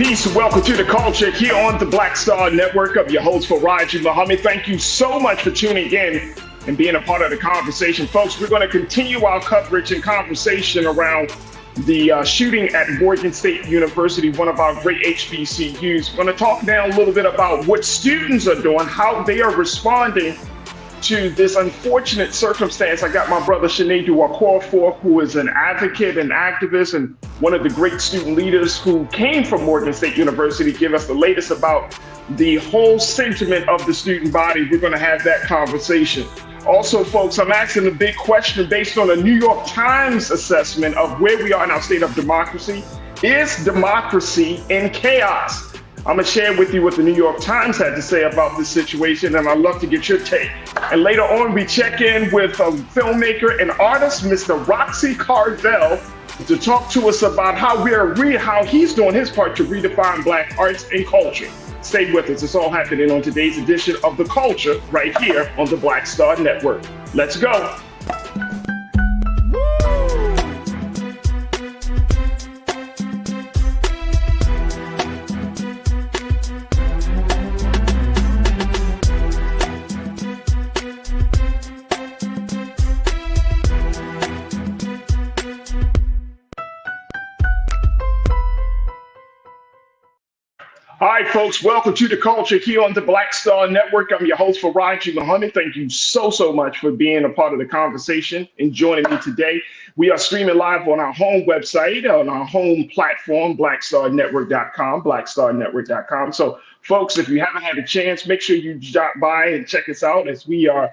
Peace and welcome to the culture here on the Black Star Network. I'm your host, Farajii. Thank you so much for tuning in and being a part of the conversation. Folks, we're going to continue our coverage and conversation around the shooting at Morgan State University, one of our great HBCUs. We're going to talk now a little bit about what students are doing, how they are responding to this unfortunate circumstance. I got my brother Sinead Duaquofor, who is an advocate and activist and one of the great student leaders who came from Morgan State University, give us the latest about the whole sentiment of the student body. We're going to have that conversation. Also, folks, I'm asking a big question based on a New York Times assessment of where we are in our state of democracy. Is democracy in chaos? I'm going to share with you what the New York Times had to say about this situation, and I'd love to get your take. And later on, we check in with a filmmaker and artist, Mr. Roxy Carvel, to talk to us about how he's doing his part to redefine Black arts and culture. Stay with us. It's all happening on today's edition of The Culture right here on the Black Star Network. Let's go. All right, folks, welcome to the culture here on the Black Star Network. I'm your host, Farajii. Thank you so much for being a part of the conversation and joining me today. We are streaming live on our home website, on our home platform, blackstarnetwork.com, blackstarnetwork.com. So, folks, if you haven't had a chance, make sure you drop by and check us out as we are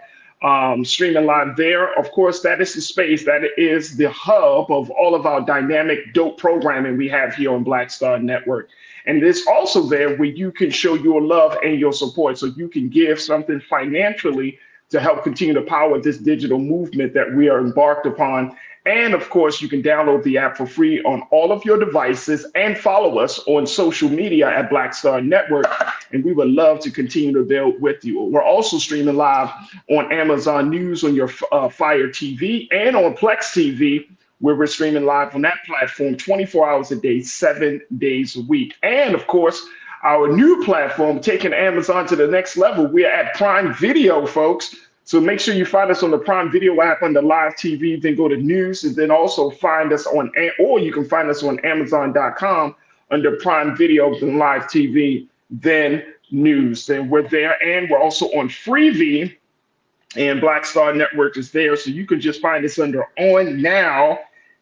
streaming live there. Of course, that is the space, that is the hub of all of our dynamic, dope programming we have here on Black Star Network. And it's also there where you can show your love and your support, so you can give something financially to help continue to power this digital movement that we are embarked upon. And of course, you can download the app for free on all of your devices and follow us on social media at Black Star Network. And we would love to continue to build with you. We're also streaming live on Amazon News, on your Fire TV, and on Plex TV, where we're streaming live on that platform 24 hours a day, 7 days a week. And of course, our new platform, taking Amazon to the next level, we're at Prime Video, folks. So make sure you find us on the Prime Video app under live TV, then go to news, and then also find us on, or you can find us on Amazon.com under Prime Video, then live TV, then news. Then we're there, and we're also on Freevee, and Black Star Network is there. So you can just find us under On Now,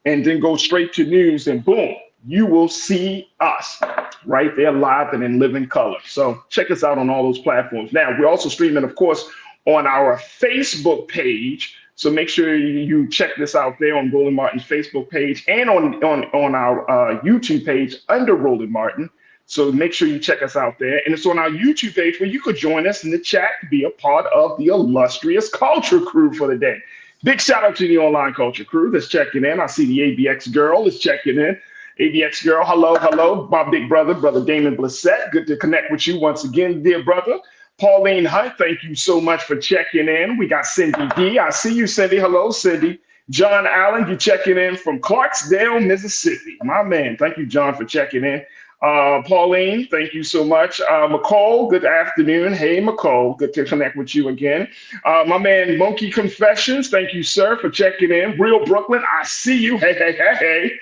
and then go straight to news, and boom, you will see us right there live and in living color. So check us out on all those platforms. Now, we're also streaming, of course, on our Facebook page. So make sure you check this out there on Roland Martin's Facebook page and on our YouTube page under Roland Martin. So make sure you check us out there. And it's on our YouTube page where you could join us in the chat to be a part of the illustrious culture crew for the day. Big shout out to the online culture crew that's checking in. I see the ABX girl is checking in. ABX girl, hello. My big brother, Brother Damon Blissett. Good to connect with you once again, dear brother. Pauline Hunt, thank you so much for checking in. We got Cindy D. I see you, Cindy. Hello, Cindy. John Allen, you checking in from Clarksdale, Mississippi. My man, thank you, John, for checking in. Pauline, thank you so much. McCall, good afternoon. Hey, McCall, good to connect with you again. My man, Monkey Confessions, thank you, sir, for checking in. Real Brooklyn, I see you. Hey.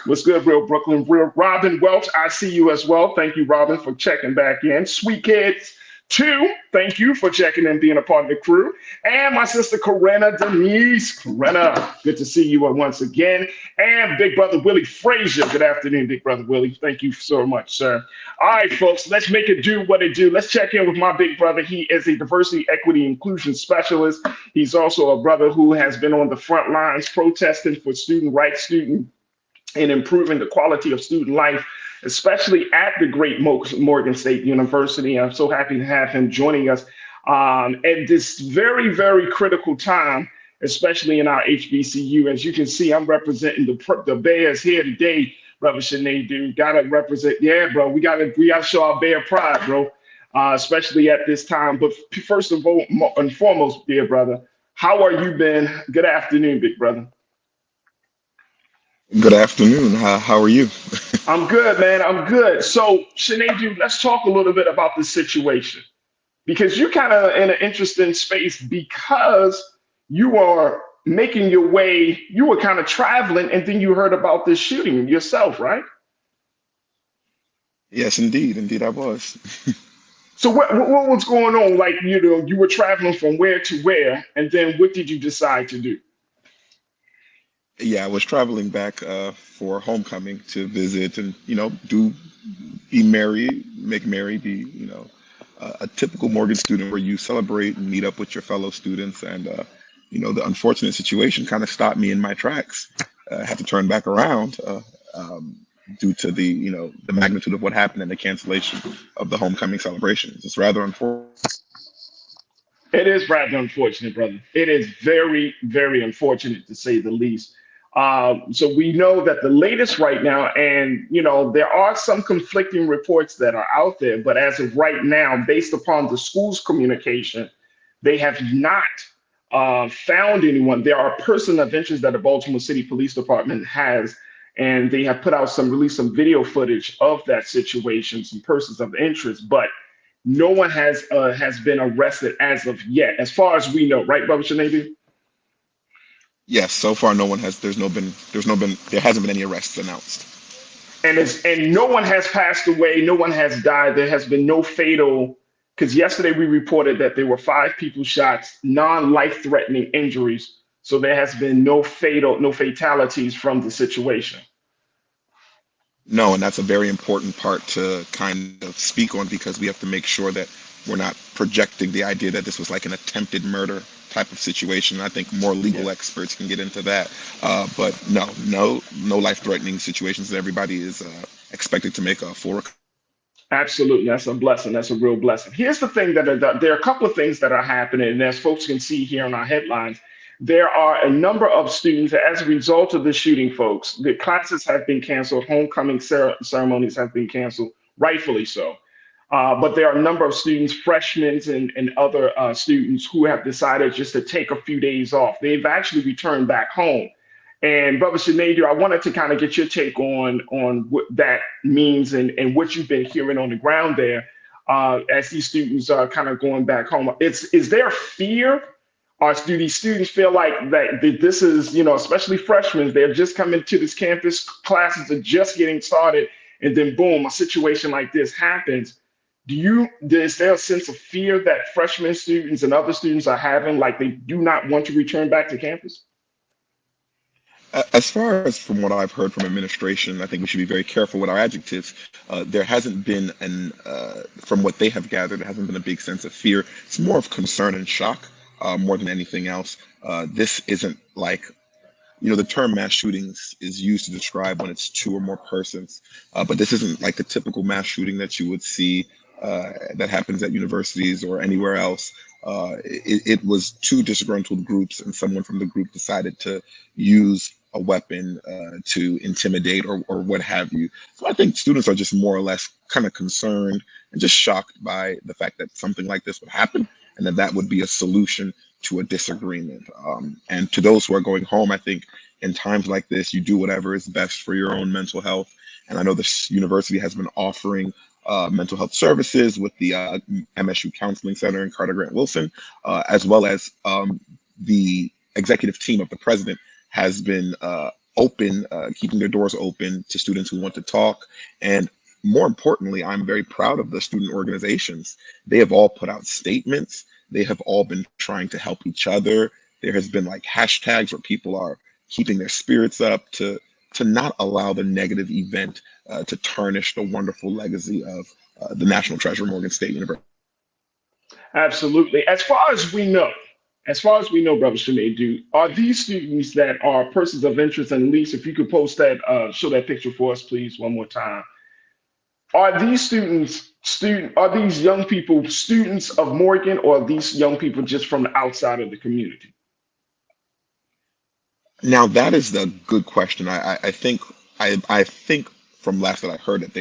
What's good, Real Brooklyn? Real Robin Welch, I see you as well. Thank you, Robin, for checking back in. Sweet Kids 2, thank you for checking in, being a part of the crew. And my sister, Corinna Denise. Corinna, good to see you once again. And Big Brother Willie Frazier. Good afternoon, Big Brother Willie. Thank you so much, sir. All right, folks, let's make it do what it do. Let's check in with my big brother. He is a diversity, equity, inclusion specialist. He's also a brother who has been on the front lines protesting for student rights, and improving the quality of student life, especially at the great Morgan State University. I'm so happy to have him joining us at this very, very critical time, especially in our HBCU. As you can see, I'm representing the Bears here today, Brother Sinead, dude. Gotta represent, yeah, bro. We gotta show our Bear pride, bro, especially at this time. But first of all and foremost, dear brother, how are you been? Good afternoon, big brother. Good afternoon. How are you? I'm good, man. I'm good. So, Sinead, let's talk a little bit about this situation because you're kind of in an interesting space because you are making your way, you were kind of traveling, and then you heard about this shooting yourself, right? Yes, indeed, indeed, I was. So, what was going on? Like, you were traveling from where to where, and then what did you decide to do? Yeah, I was traveling back for homecoming to visit and do be merry, make merry, be a typical Morgan student where you celebrate and meet up with your fellow students. And the unfortunate situation kind of stopped me in my tracks. I had to turn back around um, due to the magnitude of what happened and the cancellation of the homecoming celebrations. It's rather unfortunate. It is rather unfortunate, brother. It is very, very unfortunate to say the least. So we know that the latest right now, and there are some conflicting reports that are out there, but as of right now, based upon the school's communication, they have not found anyone. There are person of interest that the Baltimore City Police Department has, and they have released some video footage of that situation, some persons of interest, but no one has been arrested as of yet, as far as we know, right, Brother Shanabi? Yes, so far no one has. There hasn't been any arrests announced. And no one has passed away, no one has died. There has been no fatal. Because yesterday we reported that there were 5 people shot, non-life threatening injuries. So there has been no fatalities from the situation. No, and that's a very important part to kind of speak on because we have to make sure that we're not projecting the idea that this was like an attempted murder type of situation. I think more Yeah. legal experts can get into that. But no life-threatening situations. Everybody is expected to make a full recovery. Absolutely, that's a blessing. That's a real blessing. Here's the thing there are a couple of things that are happening, and as folks can see here on our headlines, there are a number of students as a result of the shooting. Folks, the classes have been canceled, homecoming ceremonies have been canceled, rightfully so. But there are a number of students, freshmen and other students, who have decided just to take a few days off. They've actually returned back home. And Brother Sinead, I wanted to kind of get your take on what that means and what you've been hearing on the ground there as these students are kind of going back home. Is there fear, or do these students feel like that this is, especially freshmen, they're just coming to this campus, classes are just getting started, and then boom, a situation like this happens. Is there a sense of fear that freshman students and other students are having, like they do not want to return back to campus? As far as from what I've heard from administration, I think we should be very careful with our adjectives. There hasn't been from what they have gathered, there hasn't been a big sense of fear. It's more of concern and shock, more than anything else. This isn't like the term mass shootings is used to describe when it's two or more persons, but this isn't like the typical mass shooting that you would see that happens at universities or anywhere else. It was two disgruntled groups, and someone from the group decided to use a weapon to intimidate or what have you. So I think students are just more or less kind of concerned and just shocked by the fact that something like this would happen and that would be a solution to a disagreement. And to those who are going home, I think in times like this, you do whatever is best for your own mental health. And I know this university has been offering mental health services with the MSU Counseling Center in Carter Grant Wilson, as well as the executive team of the president has been open, keeping their doors open to students who want to talk. And more importantly, I'm very proud of the student organizations. They have all put out statements. They have all been trying to help each other. There has been like hashtags where people are keeping their spirits up to not allow the negative event to tarnish the wonderful legacy of the national treasure, Morgan State University. Absolutely. As far as we know, Brother Shanae, are these students that are persons of interest, and Lisa, if you could post that, show that picture for us, please, one more time. Are these young people students of Morgan, or are these young people just from the outside of the community? Now that is the good question. I think from last that I heard that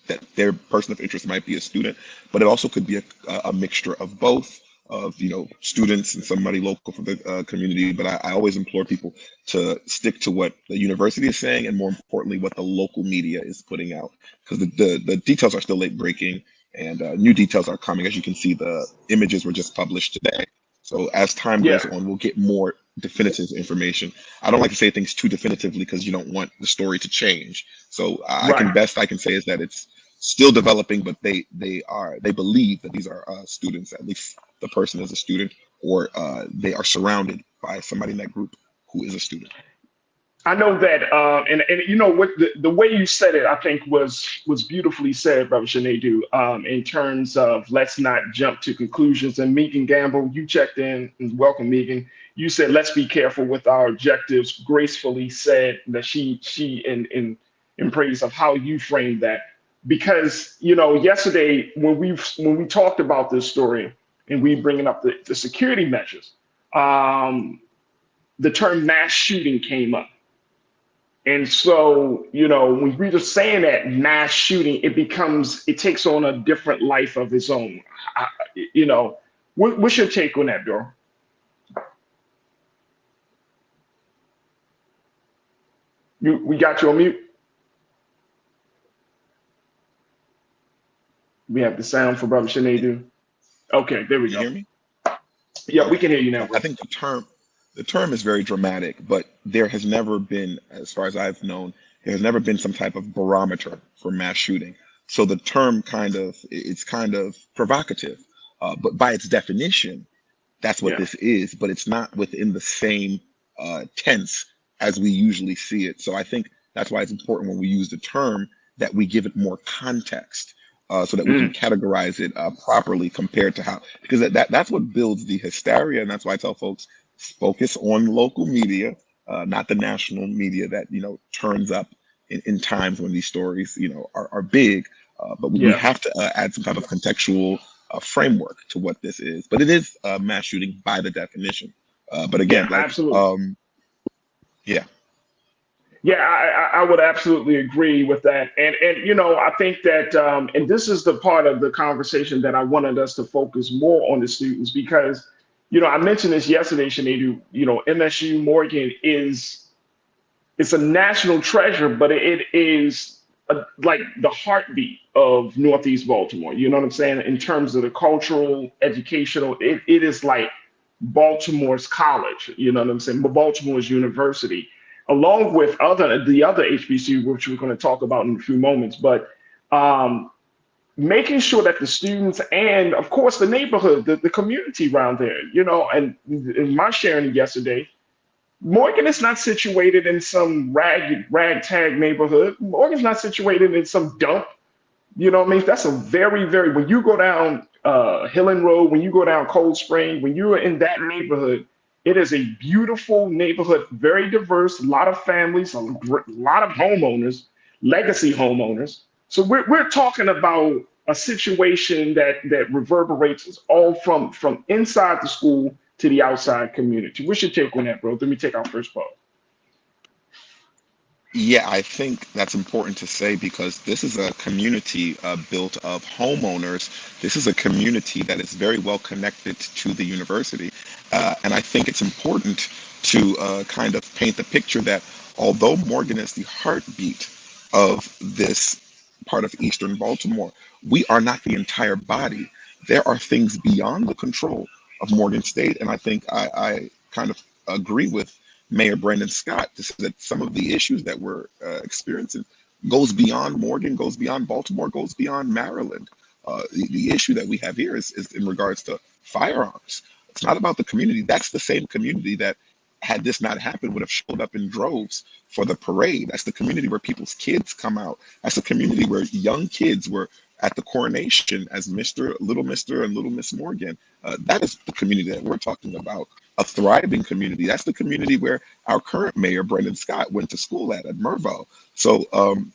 that their person of interest might be a student, but it also could be a mixture of both. of students and somebody local for the community. But I always implore people to stick to what the university is saying, and more importantly, what the local media is putting out, because the details are still late breaking, and new details are coming. As you can see, the images were just published today. So as time Yeah, goes on, we'll get more definitive information. I don't like to say things too definitively because you don't want the story to change. So right. best I can say is that it's still developing, but they believe that these are students. At least the person is a student, or they are surrounded by somebody in that group who is a student. I know that, and you know what the way you said it, I think was beautifully said, Brother Shanedu. In terms of let's not jump to conclusions. And Megan Gamble, you checked in, and welcome, Megan. You said let's be careful with our objectives. Gracefully said that she in praise of how you framed that, because yesterday when we talked about this story and we bringing up the security measures, um, the term mass shooting came up. And so, when we're just saying that mass shooting, it takes on a different life of its own. I, you know, what's your take on that, Bill? We got you on mute. We have the sound for Brother Sinedu. Okay, there we You go. hear me? Yeah, we Okay. can hear you now, Yeah, I bro. think the term is very dramatic, but there has never been, as far as I've known, there has never been some type of barometer for mass shooting. So the term it's kind of provocative, but by its definition, that's what Yeah. this is. But it's not within the same tense as we usually see it. So I think that's why it's important when we use the term that we give it more context, so that we can Mm, categorize it properly compared to how, because that's what builds the hysteria, and that's why I tell folks focus on local media, not the national media that turns up in times when these stories are big. But we yeah. have to add some type of contextual framework to what this is. But it is mass shooting by the definition. But Yeah, again, like absolutely. yeah. Yeah, I would absolutely agree with that. And I think that and this is the part of the conversation that I wanted us to focus more on the students, because I mentioned this yesterday, Shanedu. MSU Morgan is it's a national treasure, but it is like the heartbeat of Northeast Baltimore. You know what I'm saying? In terms of the cultural, educational, it is like Baltimore's college. You know what I'm saying? Baltimore's university, along with the other HBCU, which we're going to talk about in a few moments. But um, making sure that the students and, of course, the neighborhood, the community around there, and in my sharing yesterday, Morgan is not situated in some ragtag neighborhood. Morgan's not situated in some dump. You know what I mean? That's a very, very, when you go down Hillen Road, when you go down Cold Spring, when you're in that neighborhood, it is a beautiful neighborhood, very diverse, a lot of families, lot of homeowners, legacy homeowners. So we're talking about a situation that reverberates us all from inside the school to the outside community. What's your take on that, bro? Let me take our first pause. Yeah, I think that's important to say because this is a community built of homeowners. This is a community that is very well connected to the university. And I think it's important to kind of paint the picture that although Morgan is the heartbeat of this part of Eastern Baltimore, we are not the entire body. There are things beyond the control of Morgan State. And I think I kind of agree with Mayor Brandon Scott to say that some of the issues that we're experiencing goes beyond Morgan, goes beyond Baltimore, goes beyond Maryland. The issue that we have here is in regards to firearms. It's not about the community. That's the same community that, had this not happened, would have showed up in droves for the parade. That's the community where people's kids come out. That's the community where young kids were at the coronation as Little Mister and Little Miss Morgan. That is the community that we're talking about, a thriving community. That's the community where our current mayor, Brendan Scott, went to school at Mervo. So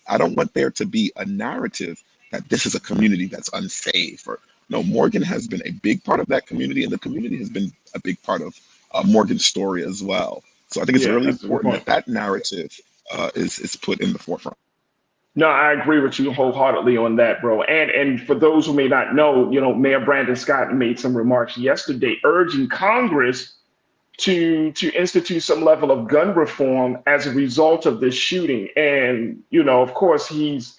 I don't want there to be a narrative that this is a community that's unsafe. Or no, Morgan has been a big part of that community, and the community has been a big part of Morgan's story as well. So I think it's Yeah, really that's a good important point. that that narrative is put in the forefront. No, I agree with you wholeheartedly on that, bro. And for those who may not know, Mayor Brandon Scott made some remarks yesterday urging Congress to institute some level of gun reform as a result of this shooting. And of course, he's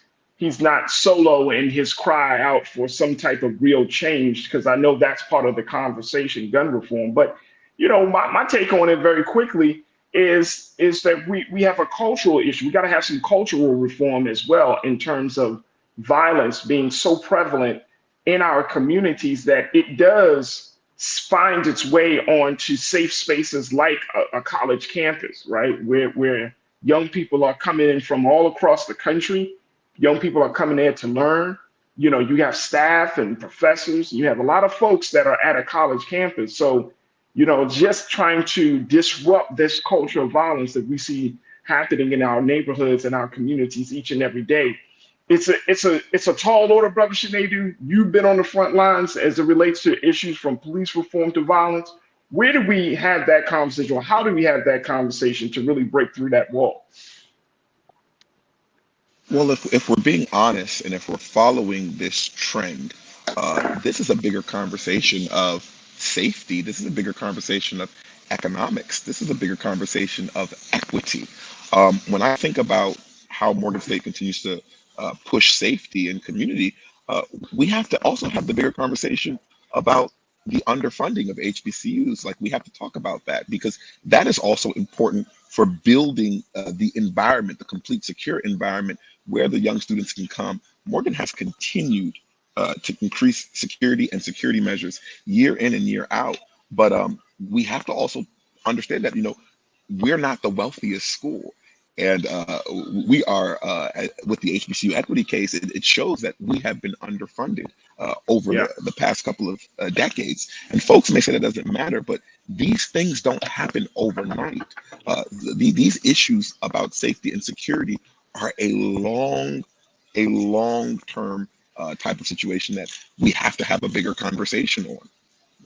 not solo in his cry out for some type of real change, because I know that's part of the conversation, gun reform. But my take on it very quickly is that we have a cultural issue. We got to have some cultural reform as well, in terms of violence being so prevalent in our communities that it does find its way onto safe spaces like a college campus, right? Where young people are coming in from all across the country. Young people are coming there to learn. You have staff and professors. You have a lot of folks that are at a college campus. So just trying to disrupt this culture of violence that we see happening in our neighborhoods and our communities each and every day. It's a tall order, brother Sinedu. You've been on the front lines as it relates to issues from police reform to violence. Where do we have that conversation, or how do we have that conversation to really break through that wall? Well, if we're being honest and if we're following this trend, this is a bigger conversation of safety. This is a bigger conversation of economics. This is a bigger conversation of equity. When I think about how Morgan State continues to push safety and community, we have to also have the bigger conversation about the underfunding of HBCUs. Like, we have to talk about that, because that is also important for building the environment, the complete secure environment where the young students can come. Morgan has continued to increase security and security measures year in and year out. But we have to also understand that, we're not the wealthiest school. And we are, with the HBCU equity case, it shows that we have been underfunded over the past couple of decades. And folks may say that doesn't matter, but these things don't happen overnight. These issues about safety and security are a long-term type of situation that we have to have a bigger conversation on.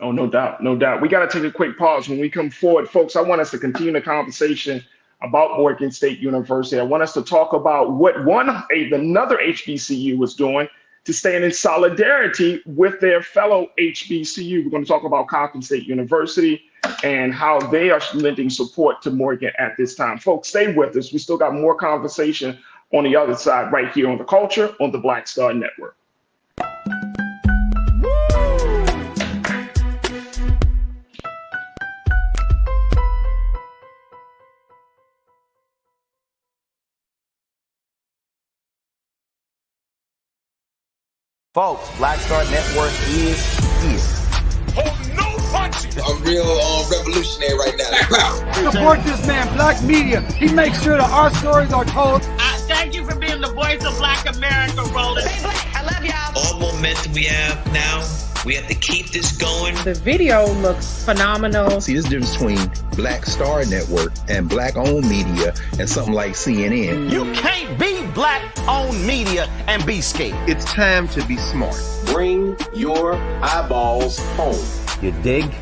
Oh, no doubt, no doubt. We got to take a quick pause. When we come forward, folks, I want us to continue the conversation about Morgan State University. I want us to talk about what another HBCU was doing to stand in solidarity with their fellow HBCU. We're going to talk about Coppin State University and how they are lending support to Morgan at this time. Folks, stay with us. We still got more conversation on the other side right here on The Culture on the Black Star Network. Folks, Black Star Network is here. Oh, no punches! I'm real revolutionary right now. Support this man, Black Media. He makes sure that our stories are told. Thank you for being the voice of Black America, Roland. Stay black. I love y'all. All momentum we have now, we have to keep this going. The video looks phenomenal. See, this difference between Black Star Network and black-owned media and something like CNN. You can't be black-owned media and be scared. It's time to be smart. Bring your eyeballs home. You dig?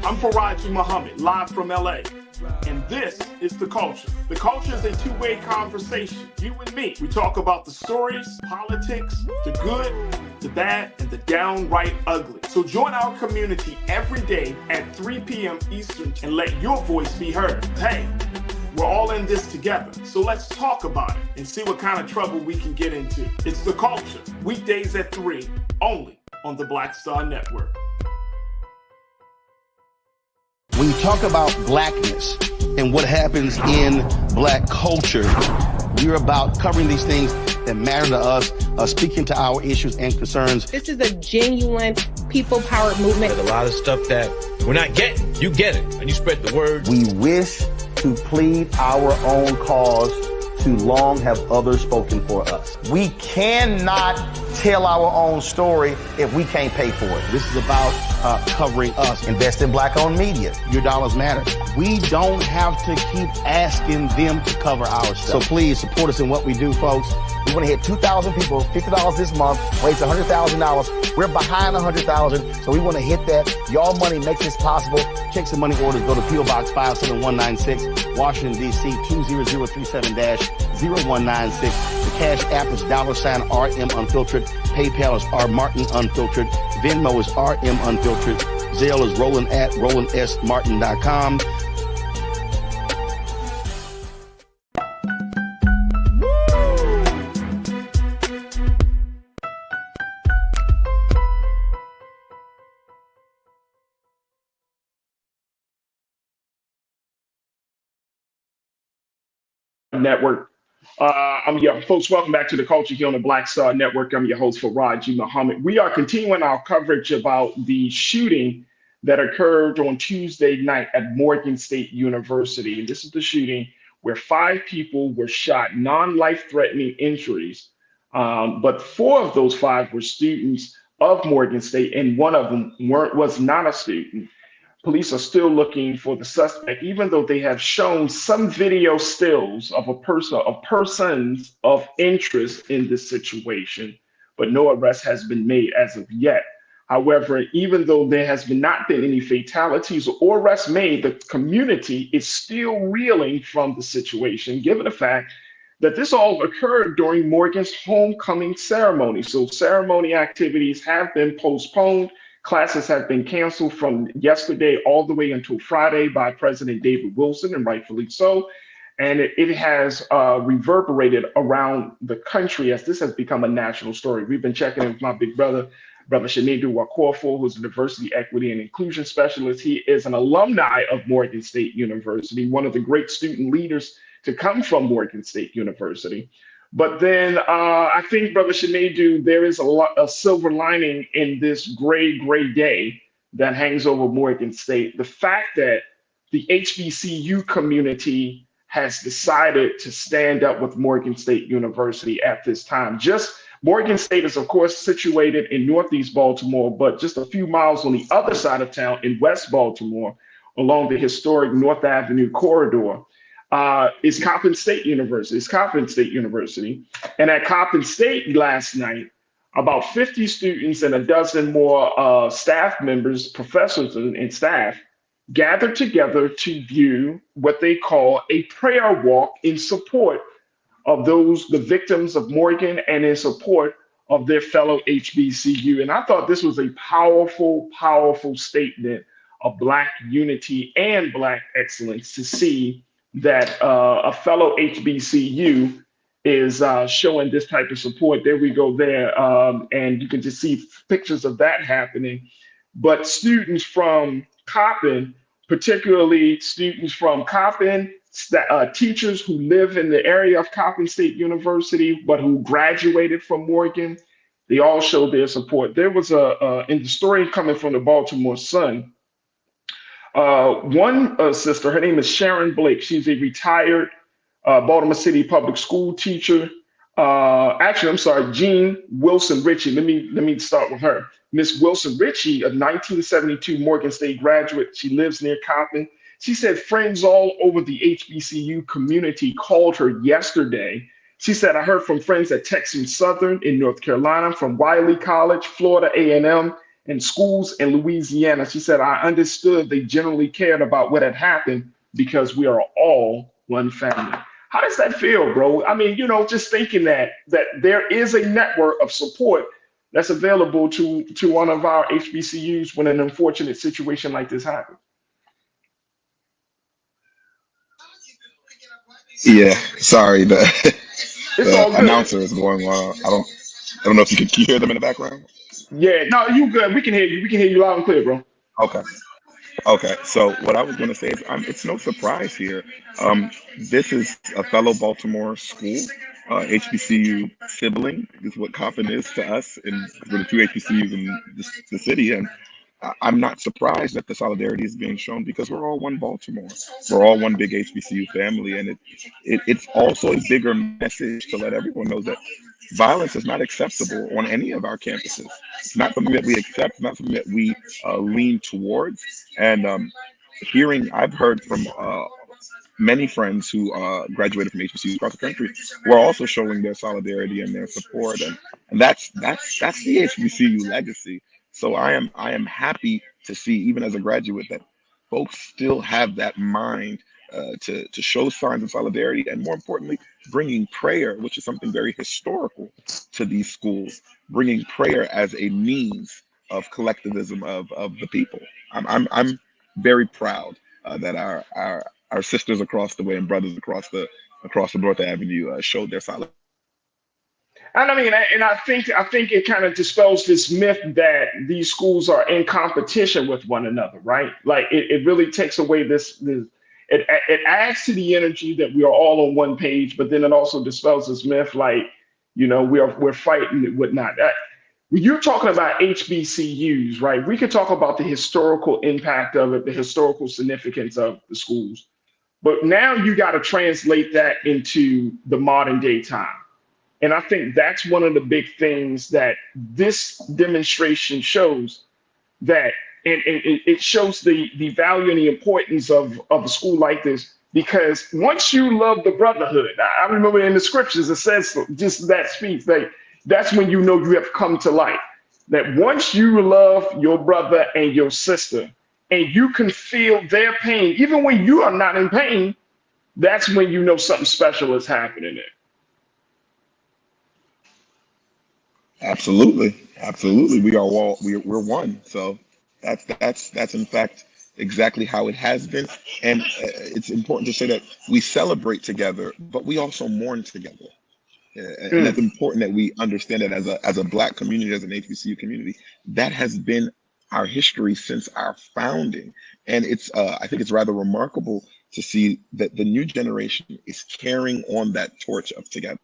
I'm Farajii Muhammad, live from LA. And this is The Culture. The Culture is a two-way conversation. You and me. We talk about the stories, politics, the good, the bad, and the downright ugly. So join our community every day at 3 p.m. Eastern and let your voice be heard. Hey, we're all in this together. So let's talk about it and see what kind of trouble we can get into. It's The Culture, weekdays at 3, only on the Black Star Network. When you talk about blackness and what happens in black culture, we're about covering these things that matter to us, speaking to our issues and concerns. This is a genuine people-powered movement. There's a lot of stuff that we're not getting. You get it, and you spread the word. We wish to plead our own cause. Too long have others spoken for us. We cannot tell our own story if we can't pay for it. This is about covering us. Invest in Black-owned media. Your dollars matter. We don't have to keep asking them to cover our stuff. So please support us in what we do, folks. We want to hit 2,000 people, $50 this month, raise $100,000. We're behind 100,000, so we want to hit that. Y'all money makes this possible. Check some money orders. Go to P.O. Box 57196, Washington, D.C. 20037-0196. The Cash App is $RM Unfiltered. PayPal is R Martin Unfiltered. Venmo is RM Unfiltered. Zelle is Roland at RolandSMartin.com. Network. I'm your folks. Welcome back to the Culture here on the Black Star Network. I'm your host, Farajii Muhammad. We are continuing our coverage about the shooting that occurred on Tuesday night at Morgan State University. And this is the shooting where 5 people were shot, non-life-threatening injuries. But 4 of those 5 were students of Morgan State, and one of them was not a student. Police are still looking for the suspect, even though they have shown some video stills of persons of interest in this situation, but no arrest has been made as of yet. However, even though there has not been any fatalities or arrests made, the community is still reeling from the situation, given the fact that this all occurred during Morgan's homecoming ceremony. So ceremony activities have been postponed. Classes have been canceled from yesterday all the way until Friday by President David Wilson, and rightfully so. And it has reverberated around the country as this has become a national story. We've been checking in with my big brother, Brother Shanedu Wakorfo, who's a diversity, equity, and inclusion specialist. He is an alumni of Morgan State University, one of the great student leaders to come from Morgan State University. But then I think, Brother Shanedu, there is a silver lining in this gray day that hangs over Morgan State. The fact that the HBCU community has decided to stand up with Morgan State University at this time. Morgan State is, of course, situated in Northeast Baltimore, but just a few miles on the other side of town in West Baltimore, along the historic North Avenue corridor. Is Coppin State University. And at Coppin State last night, about 50 students and a dozen more staff members, professors and staff gathered together to view what they call a prayer walk in support of the victims of Morgan and in support of their fellow HBCU. And I thought this was a powerful, powerful statement of Black unity and Black excellence to see that a fellow HBCU is showing this type of support. There we go there. And you can just see pictures of that happening. But students from Coppin, particularly students from Coppin, teachers who live in the area of Coppin State University, but who graduated from Morgan, they all showed their support. There was in the story coming from the Baltimore Sun, one sister, her name is Sharon Blake. She's a retired Baltimore City public school teacher. Actually, I'm sorry, Jean Wilson Ritchie. Let me start with her. Miss Wilson Ritchie, a 1972 Morgan State graduate. She lives near Coppin. She said friends all over the HBCU community called her yesterday. She said, I heard from friends at Texas Southern in North Carolina, from Wiley College, Florida A&M, and schools in Louisiana. She said, I understood they generally cared about what had happened because we are all one family. How does that feel, bro? I mean, just thinking that there is a network of support that's available to one of our HBCUs when an unfortunate situation like this happens. Yeah, sorry, the It's all good. announcer is going on. I don't know if can you hear them in the background? Yeah, no, you good. We can hear you. We can hear you loud and clear, bro. Okay. So what I was going to say is, it's no surprise here. This is a fellow Baltimore school, HBCU sibling is what Coppin is to us, and we're the 2 HBCUs in the city. And I'm not surprised that the solidarity is being shown because we're all one Baltimore. We're all one big HBCU family, and it's also a bigger message to let everyone know that Violence is not acceptable on any of our campuses. It's not something that we accept, not something that we lean towards. And I've heard from many friends who graduated from HBCUs across the country who are also showing their solidarity and their support, and that's the HBCU legacy. So I am happy to see, even as a graduate, that folks still have that mind to show signs of solidarity, and more importantly, bringing prayer, which is something very historical to these schools, bringing prayer as a means of collectivism of the people. I'm very proud that our sisters across the way and brothers across the North Avenue showed their solidarity. And I mean, and I think it kind of dispels this myth that these schools are in competition with one another, right? Like it really takes away this it adds to the energy that we are all on one page, but then it also dispels this myth, like, we're fighting and whatnot. When you're talking about HBCUs, right? We could talk about the historical impact of it, the historical significance of the schools, but now you got to translate that into the modern day time. And I think that's one of the big things that this demonstration shows, that and it shows the value and the importance of a school like this. Because once you love the brotherhood, I remember in the scriptures it says just that speaks, like that's when you know you have come to light. That once you love your brother and your sister, and you can feel their pain, even when you are not in pain, that's when you know something special is happening there. Absolutely, absolutely. We are all we're one. So that's in fact exactly how it has been. And it's important to say that we celebrate together, but we also mourn together. And that's Mm. important that we understand that as a Black community, as an HBCU community, that has been our history since our founding. And I think it's rather remarkable to see that the new generation is carrying on that torch of together.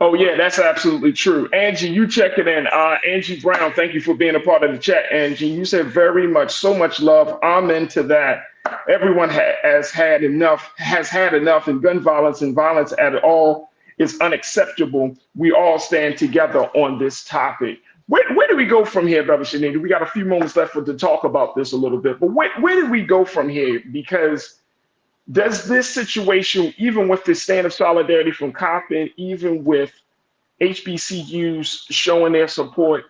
Oh yeah, that's absolutely true. Angie, you check it in. Angie Brown, thank you for being a part of the chat. Angie, you said very much, so much love. I'm into that. Everyone has had enough, and gun violence and violence at all is unacceptable. We all stand together on this topic. Where do we go from here, Brother Shanita? We got a few moments left to talk about this a little bit, but where do we go from here? Because does this situation, even with the stand of solidarity from Coppin, even with HBCUs showing their support,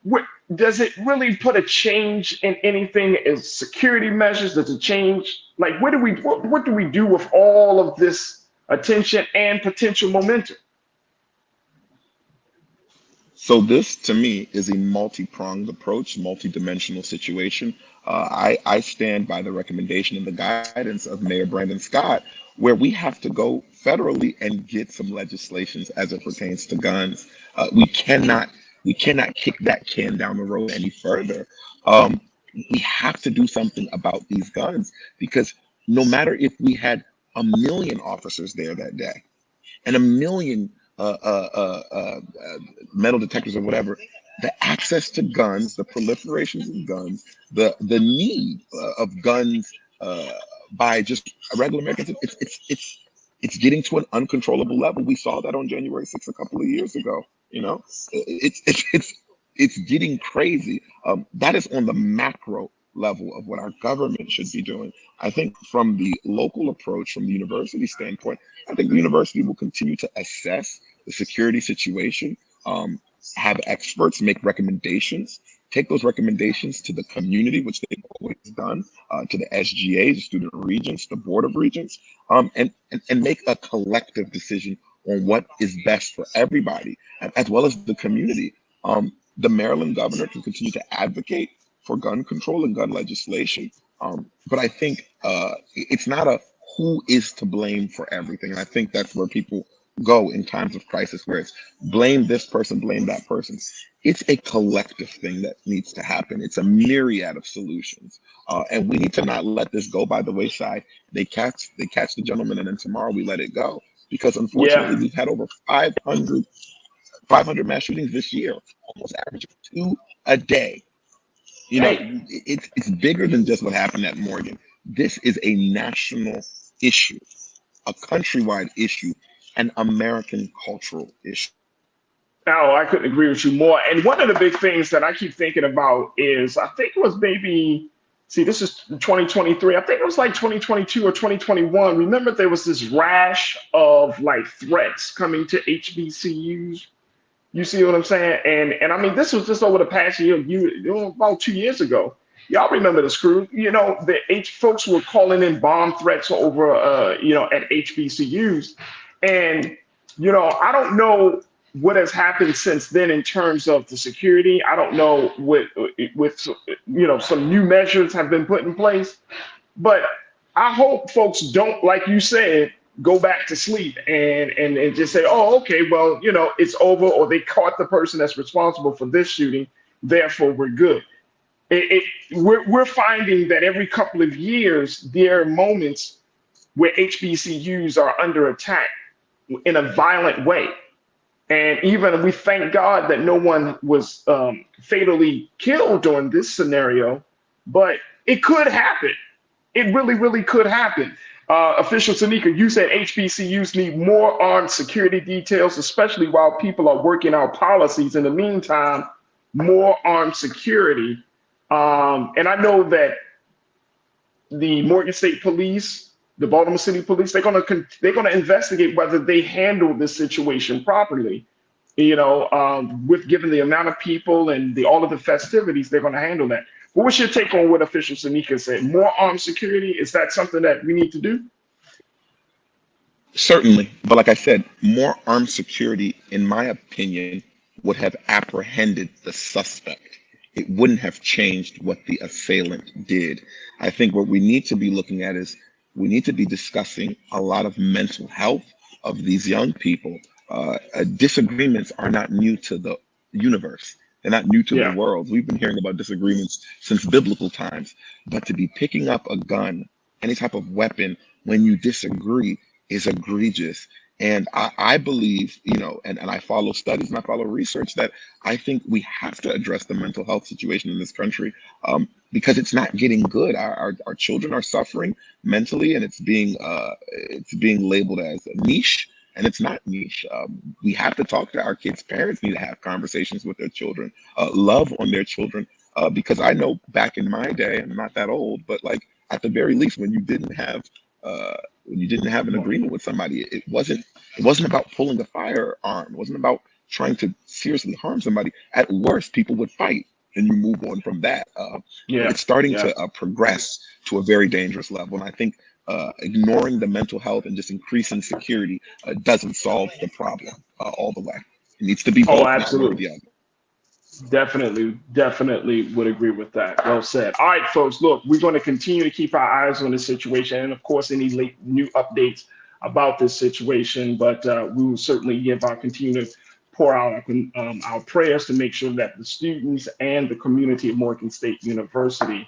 what, does it really put a change in anything as security measures? Does it change? Like, what do we do with all of this attention and potential momentum? So this, to me, is a multi-pronged approach, multi-dimensional situation. I stand by the recommendation and the guidance of Mayor Brandon Scott, where we have to go federally and get some legislations as it pertains to guns. We cannot kick that can down the road any further. We have to do something about these guns, because no matter if we had a million officers there that day and a million metal detectors or whatever, the access to guns, the proliferations of guns, the need of guns by just regular Americans, it's getting to an uncontrollable level. We saw that on January 6th a couple of years ago. It's getting crazy. That is on the macro level of what our government should be doing. I think from the local approach, from the university standpoint, I think the university will continue to assess the security situation, have experts make recommendations, take those recommendations to the community, which they've always done, to the SGA, the student regents, the board of regents, and make a collective decision on what is best for everybody, as well as the community. The Maryland governor can continue to advocate for gun control and gun legislation. But I think it's not a who is to blame for everything. And I think that's where people go in times of crisis, where it's blame this person, blame that person. It's a collective thing that needs to happen. It's a myriad of solutions. And we need to not let this go by the wayside. They catch the gentleman, and then tomorrow we let it go. Because unfortunately, Yeah. we've had over 500 mass shootings this year, almost average of 2 a day. Hey. It's bigger than just what happened at Morgan. This is a national issue, a countrywide issue, an American cultural issue. Oh, I couldn't agree with you more. And one of the big things that I keep thinking about is I think it was maybe, see, this is 2023. I think it was like 2022 or 2021. Remember, there was this rash of like threats coming to HBCUs. You see what I'm saying? And I mean, this was just over the past year, about 2 years ago. Y'all remember the screw? The folks were calling in bomb threats over, at HBCUs, and I don't know what has happened since then in terms of the security. I don't know with some new measures have been put in place, but I hope folks don't, like you said, go back to sleep and just say, oh, okay, well, it's over, or they caught the person that's responsible for this shooting, therefore we're good. We're finding that every couple of years there are moments where HBCUs are under attack in a violent way. And even we thank God that no one was fatally killed during this scenario, but it could happen. It really, really could happen. Official Tanika, you said HBCUs need more armed security details, especially while people are working out policies. In the meantime, more armed security. And I know that the Morgan State Police, the Baltimore City Police, they're gonna investigate whether they handled this situation properly. With given the amount of people and all of the festivities, they're gonna handle that. What was your take on what Official Tanika said? More armed security, is that something that we need to do? Certainly, but like I said, more armed security, in my opinion, would have apprehended the suspect. It wouldn't have changed what the assailant did. I think what we need to be looking at is we need to be discussing a lot of mental health of these young people. Disagreements are not new to the universe. They're not new to the world. We've been hearing about disagreements since biblical times, but to be picking up a gun, any type of weapon, when you disagree is egregious. And I believe, and I follow studies and I follow research that I think we have to address the mental health situation in this country because it's not getting good. Our children are suffering mentally, and it's being labeled as a niche, and it's not niche. We have to talk to our kids. Parents need to have conversations with their children, love on their children, because I know back in my day, I'm not that old, but like at the very least, when you didn't have an agreement with somebody, it wasn't about pulling a firearm. It wasn't about trying to seriously harm somebody. At worst, people would fight, and you move on from that. It's starting to progress to a very dangerous level, and I think ignoring the mental health and just increasing security doesn't solve the problem all the way. It needs to be both. Oh, absolutely. Definitely would agree with that. Well said. All right, folks, look, we're going to continue to keep our eyes on this situation, and of course, any late new updates about this situation, but we will certainly continue to pour out our prayers to make sure that the students and the community of Morgan State University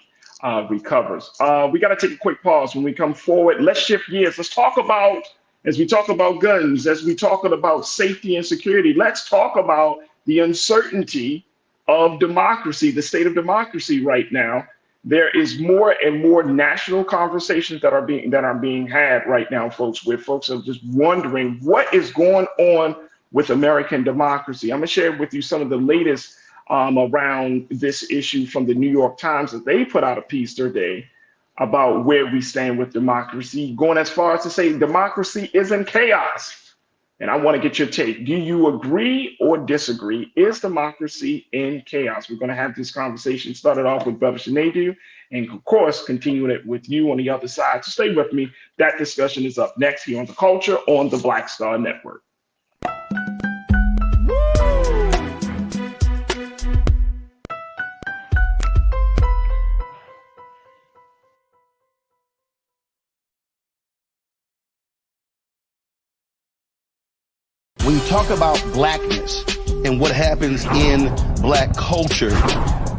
recovers. We got to take a quick pause. When we come forward, let's shift gears. Let's talk about, as we talk about guns, as we talk about safety and security, let's talk about the uncertainty of democracy, the state of democracy right now. There is more and more national conversations that are being had right now, folks, where folks are just wondering what is going on with American democracy. I'm gonna share with you some of the latest around this issue from the New York Times, as they put out a piece today about where we stand with democracy, going as far as to say democracy is in chaos. And I want to get your take. Do you agree or disagree? Is democracy in chaos? We're going to have this conversation started off with Brother Shanadu, and of course, continuing it with you on the other side. So stay with me. That discussion is up next here on The Culture on the Black Star Network. When you talk about blackness and what happens in black culture,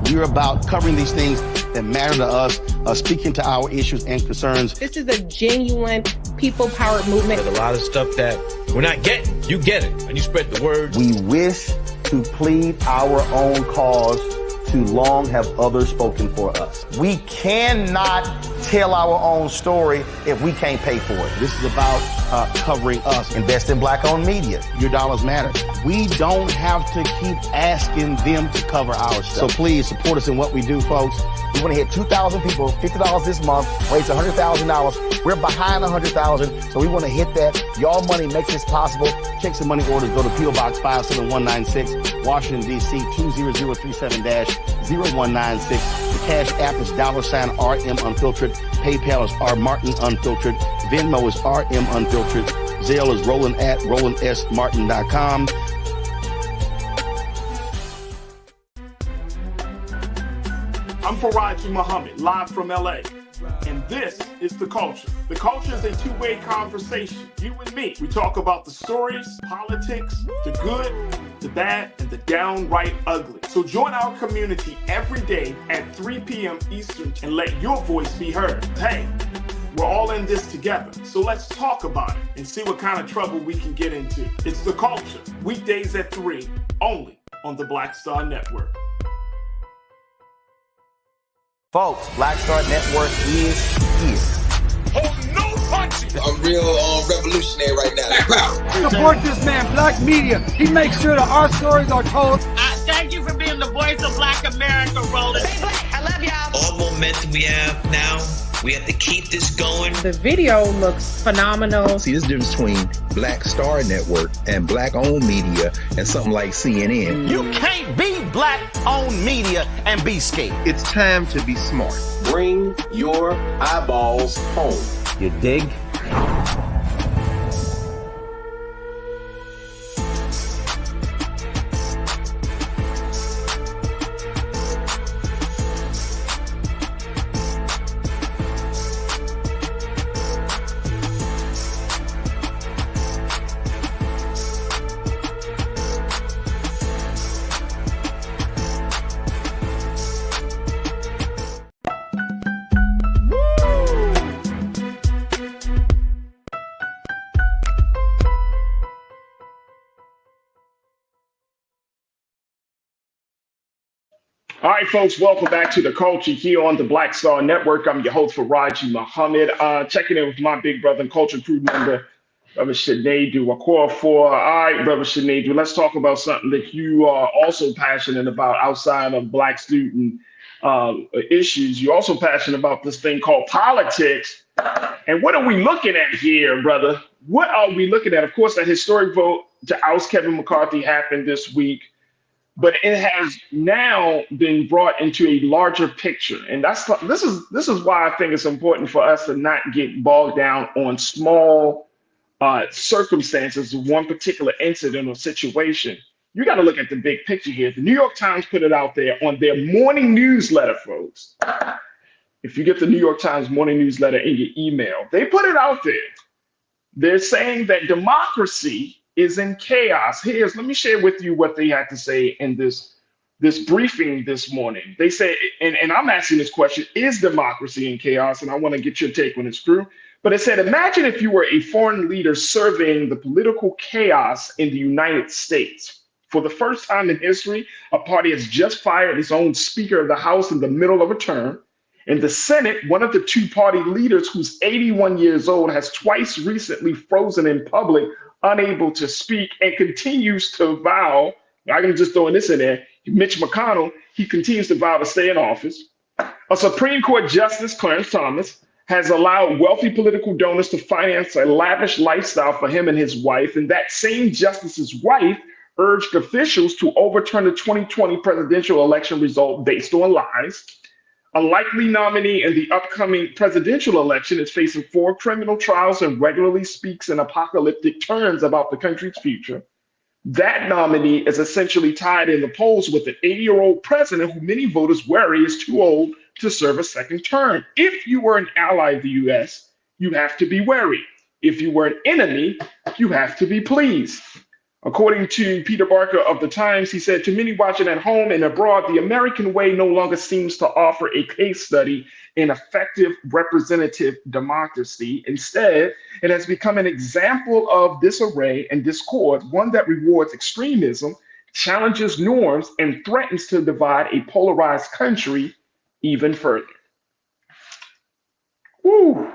we're about covering these things that matter to us, speaking to our issues and concerns. This is a genuine people-powered movement. There's a lot of stuff that we're not getting. You get it, and you spread the word. We wish to plead our own cause. Too long have others spoken for us. We cannot tell our own story if we can't pay for it. This is about covering us. Invest in Black-owned media. Your dollars matter. We don't have to keep asking them to cover our stuff. So please support us in what we do, folks. We want to hit 2,000 people, $50 this month, raise $100,000. We're behind 100,000, so we want to hit that. Y'all money makes this possible. Check some money orders. Go to P.O. Box 57196, Washington, D.C. 20037-0196. The Cash App is $RM Unfiltered. PayPal is R Martin Unfiltered. Venmo is RM Unfiltered. Zelle is Roland at RolandSMartin.com. I'm Farajii Muhammad, live from LA. And this is The Culture. The Culture is a two-way conversation. You and me. We talk about the stories, politics, the good, the bad, and the downright ugly. So join our community every day at 3 p.m. Eastern and let your voice be heard. Hey, we're all in this together. So let's talk about it and see what kind of trouble we can get into. It's The Culture. Weekdays at 3, only on the Black Star Network. Folks, Black Star Network is here. Oh, no punches! I'm real revolutionary right now. Support this man, Black Media. He makes sure that our stories are told. Thank you for being the voice of Black America, Roland. Stay black. I love y'all. All momentum we have now, we have to keep this going. The video looks phenomenal. See, this difference between Black Star Network and Black-owned media and something like CNN. You can't be Black-owned media and be scared. It's time to be smart. Bring your eyeballs home. You dig? All right, folks, welcome back to The Culture here on the Black Star Network. I'm your host, Farajii Muhammad, checking in with my big brother and culture crew member, Brother Sinedu Okorafor. All right, Brother Sinedu, let's talk about something that you are also passionate about outside of Black student issues. You're also passionate about this thing called politics. And what are we looking at here, brother? What are we looking at? Of course, that historic vote to oust Kevin McCarthy happened this week. But it has now been brought into a larger picture. And this is why I think it's important for us to not get bogged down on small circumstances of one particular incident or situation. You got to look at the big picture here. The New York Times put it out there on their morning newsletter, folks. If you get the New York Times morning newsletter in your email, they put it out there. They're saying that democracy is in chaos. Let me share with you what they had to say in this briefing this morning. They say, and I'm asking this question, is democracy in chaos? And I want to get your take on this, crew. But it said, imagine if you were a foreign leader surveying the political chaos in the United States. For the first time in history, a party has just fired its own Speaker of the House in the middle of a term. In the Senate, one of the two party leaders, who's 81 years old, has twice recently frozen in public, unable to speak, and continues to vow, I'm going to just throw this in there, Mitch McConnell, he continues to vow to stay in office. A Supreme Court Justice, Clarence Thomas, has allowed wealthy political donors to finance a lavish lifestyle for him and his wife, and that same justice's wife urged officials to overturn the 2020 presidential election result based on lies. A likely nominee in the upcoming presidential election is facing 4 criminal trials and regularly speaks in apocalyptic terms about the country's future. That nominee is essentially tied in the polls with an 80-year-old president who many voters worry is too old to serve a second term. If you were an ally of the U.S., you have to be wary. If you were an enemy, you have to be pleased. According to Peter Barker of the Times, he said, to many watching at home and abroad, the American way no longer seems to offer a case study in effective representative democracy. Instead, it has become an example of disarray and discord, one that rewards extremism, challenges norms, and threatens to divide a polarized country even further. Woo,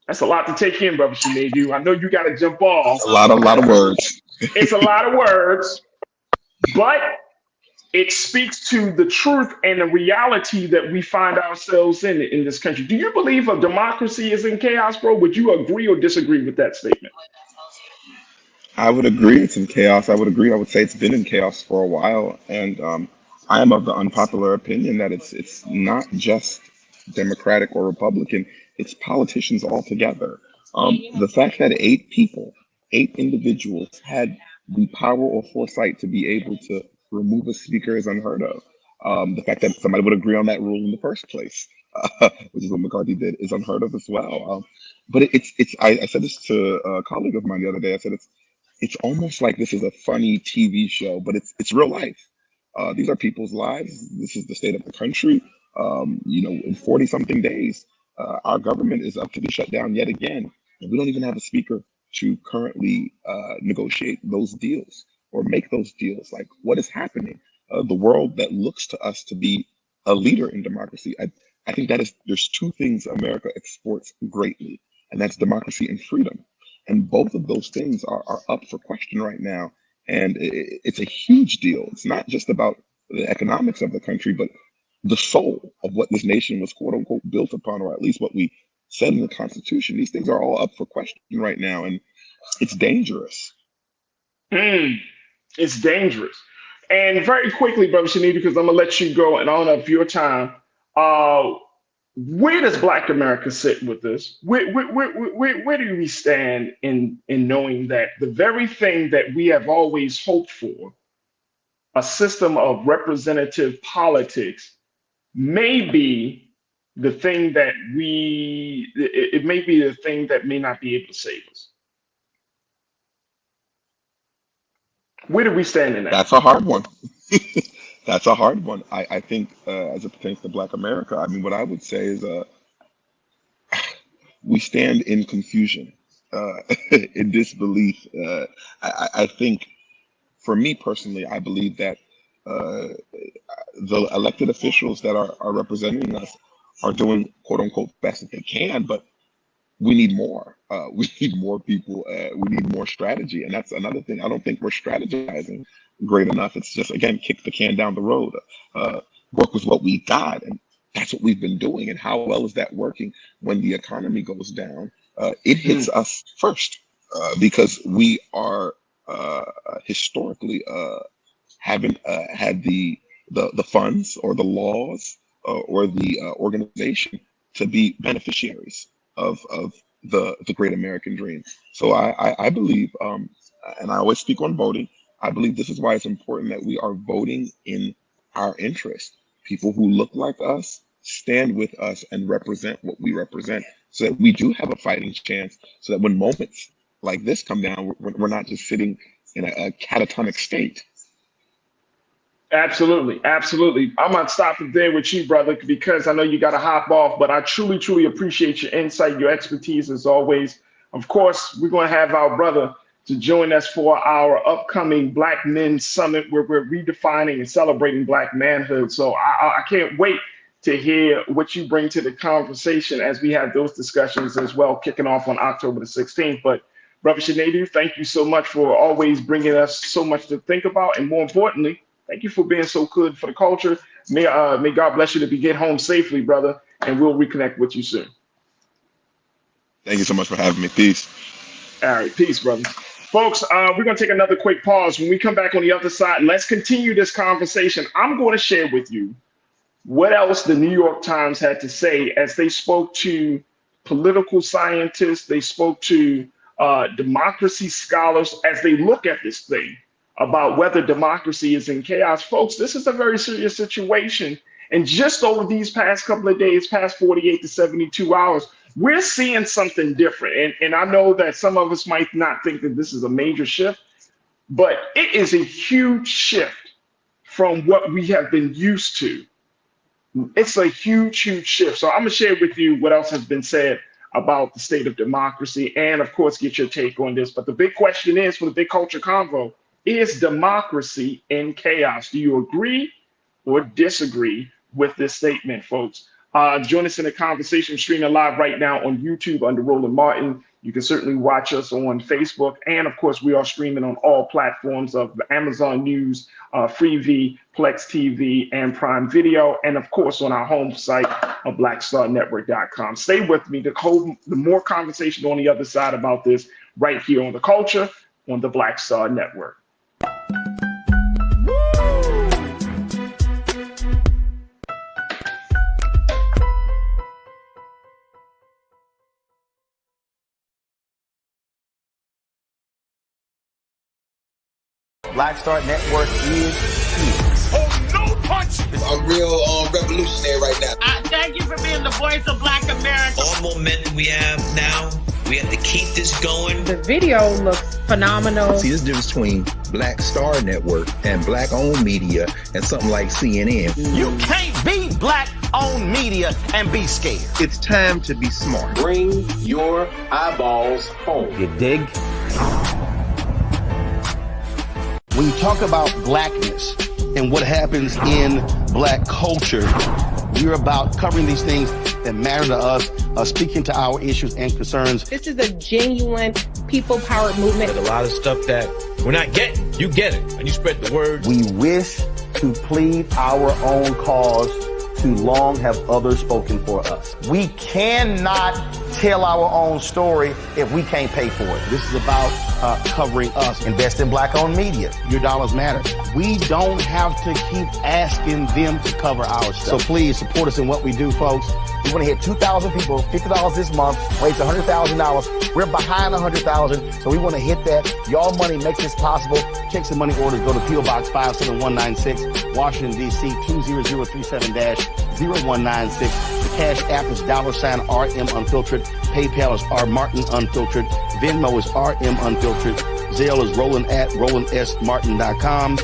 that's a lot to take in, Brother Sinedu. I know you got to jump off. A lot of words. It's a lot of words, but it speaks to the truth and the reality that we find ourselves in this country. Do you believe a democracy is in chaos, bro? Would you agree or disagree with that statement? I would agree it's in chaos. I would agree. I would say it's been in chaos for a while, and I am of the unpopular opinion that it's not just Democratic or Republican. It's politicians altogether. The fact that eight people, eight individuals, had the power or foresight to be able to remove a speaker is unheard of. The fact that somebody would agree on that rule in the first place, which is what McCarthy did, is unheard of as well. But it's I said this to a colleague of mine the other day. I said it's almost like this is a funny TV show, but it's real life. These are people's lives. This is the state of the country. In 40 something days, our government is up to be shut down yet again. And we don't even have a speaker to currently negotiate those deals or make those deals. Like, what is happening? The world that looks to us to be a leader in democracy. I think there's two things America exports greatly, and that's democracy and freedom. And both of those things are up for question right now. And it's a huge deal. It's not just about the economics of the country, but the soul of what this nation was quote unquote built upon, or at least what we said in the Constitution. These things are all up for question right now, and it's dangerous. Mm, it's dangerous. And very quickly, Brother Shanita, because I'm gonna let you go and on up your time. Uh, where does Black America sit with this? Where do we stand in knowing that the very thing that we have always hoped for, a system of representative politics, may be the thing that it may be the thing that may not be able to save us? Where do we stand in that? That's a hard one. That's a hard one. I think as it pertains to Black America, I mean, what I would say is we stand in confusion, in disbelief. I think, for me personally, I believe that uh, the elected officials that are representing us are doing quote unquote best that they can, but we need more. We need more people. We need more strategy, and that's another thing. I don't think we're strategizing great enough. It's just again kick the can down the road. Work with what we got, and that's what we've been doing. And how well is that working? When the economy goes down, it hits Mm, us first because we are historically haven't had the funds or the laws or the organization to be beneficiaries of the great American dream. So I believe, and I always speak on voting. I believe this is why it's important that we are voting in our interest. People who look like us, stand with us, and represent what we represent, so that we do have a fighting chance. So that when moments like this come down, we're not just sitting in a catatonic state. absolutely, absolutely. I'm gonna stop it there with you, brother, because I know you got to hop off. But I truly, truly appreciate your insight, your expertise, as always. Of course, we're gonna have our brother to join us for our upcoming Black Men Summit, where we're redefining and celebrating Black manhood. So I can't wait to hear what you bring to the conversation as we have those discussions as well, kicking off on October the 16th. But Brother Shanadu, thank you so much for always bringing us so much to think about, and more importantly, thank you for being so good for the culture. May God bless you to get home safely, brother, and we'll reconnect with you soon. Thank you so much for having me. Peace. All right, peace, brother. Folks, we're going to take another quick pause. When we come back on the other side, let's continue this conversation. I'm going to share with you what else the New York Times had to say as they spoke to political scientists, they spoke to democracy scholars as they look at this thing about whether democracy is in chaos. Folks, this is a very serious situation. And just over these past couple of days, past 48 to 72 hours, we're seeing something different. And I know that some of us might not think that this is a major shift, but it is a huge shift from what we have been used to. It's a huge, huge shift. So I'm going to share with you what else has been said about the state of democracy and, of course, get your take on this. But the big question is for the big culture convo, is democracy in chaos? Do you agree or disagree with this statement, folks? Join us in the conversation, streaming live right now on YouTube under Roland Martin. You can certainly watch us on Facebook. And of course, we are streaming on all platforms of Amazon News, Freevee, Plex TV, and Prime Video. And of course, on our home site of blackstarnetwork.com. Stay with me. The more conversation on the other side about this right here on The Culture on the Black Star Network. Black Star Network is here. Oh, no punch! I'm real revolutionary right now. Thank you for being the voice of Black America. All momentum we have now, we have to keep this going. The video looks phenomenal. See, this difference between Black Star Network and black-owned media and something like CNN. You can't be black-owned media and be scared. It's time to be smart. Bring your eyeballs home. You dig? When you talk about blackness and what happens in black culture, we're about covering these things that matter to us, speaking to our issues and concerns. This is a genuine people-powered movement. There's a lot of stuff that we're not getting. You get it, and you spread the word. We wish to plead our own cause. Too long have others spoken for us. We cannot tell our own story if we can't pay for it. This is about covering us. Invest in black-owned media. Your dollars matter. We don't have to keep asking them to cover our stuff. So please support us in what we do, folks. We want to hit 2,000 people, $50 this month, raise $100,000. We're behind 100,000, so we want to hit that. Y'all money makes this possible. Checks and money orders go to P.O. Box 57196, Washington, D.C. 20037-0196. The Cash App is $RM Unfiltered. PayPal is R Martin Unfiltered. Venmo is RM Unfiltered. Zelle is Roland at RolandSMartin.com.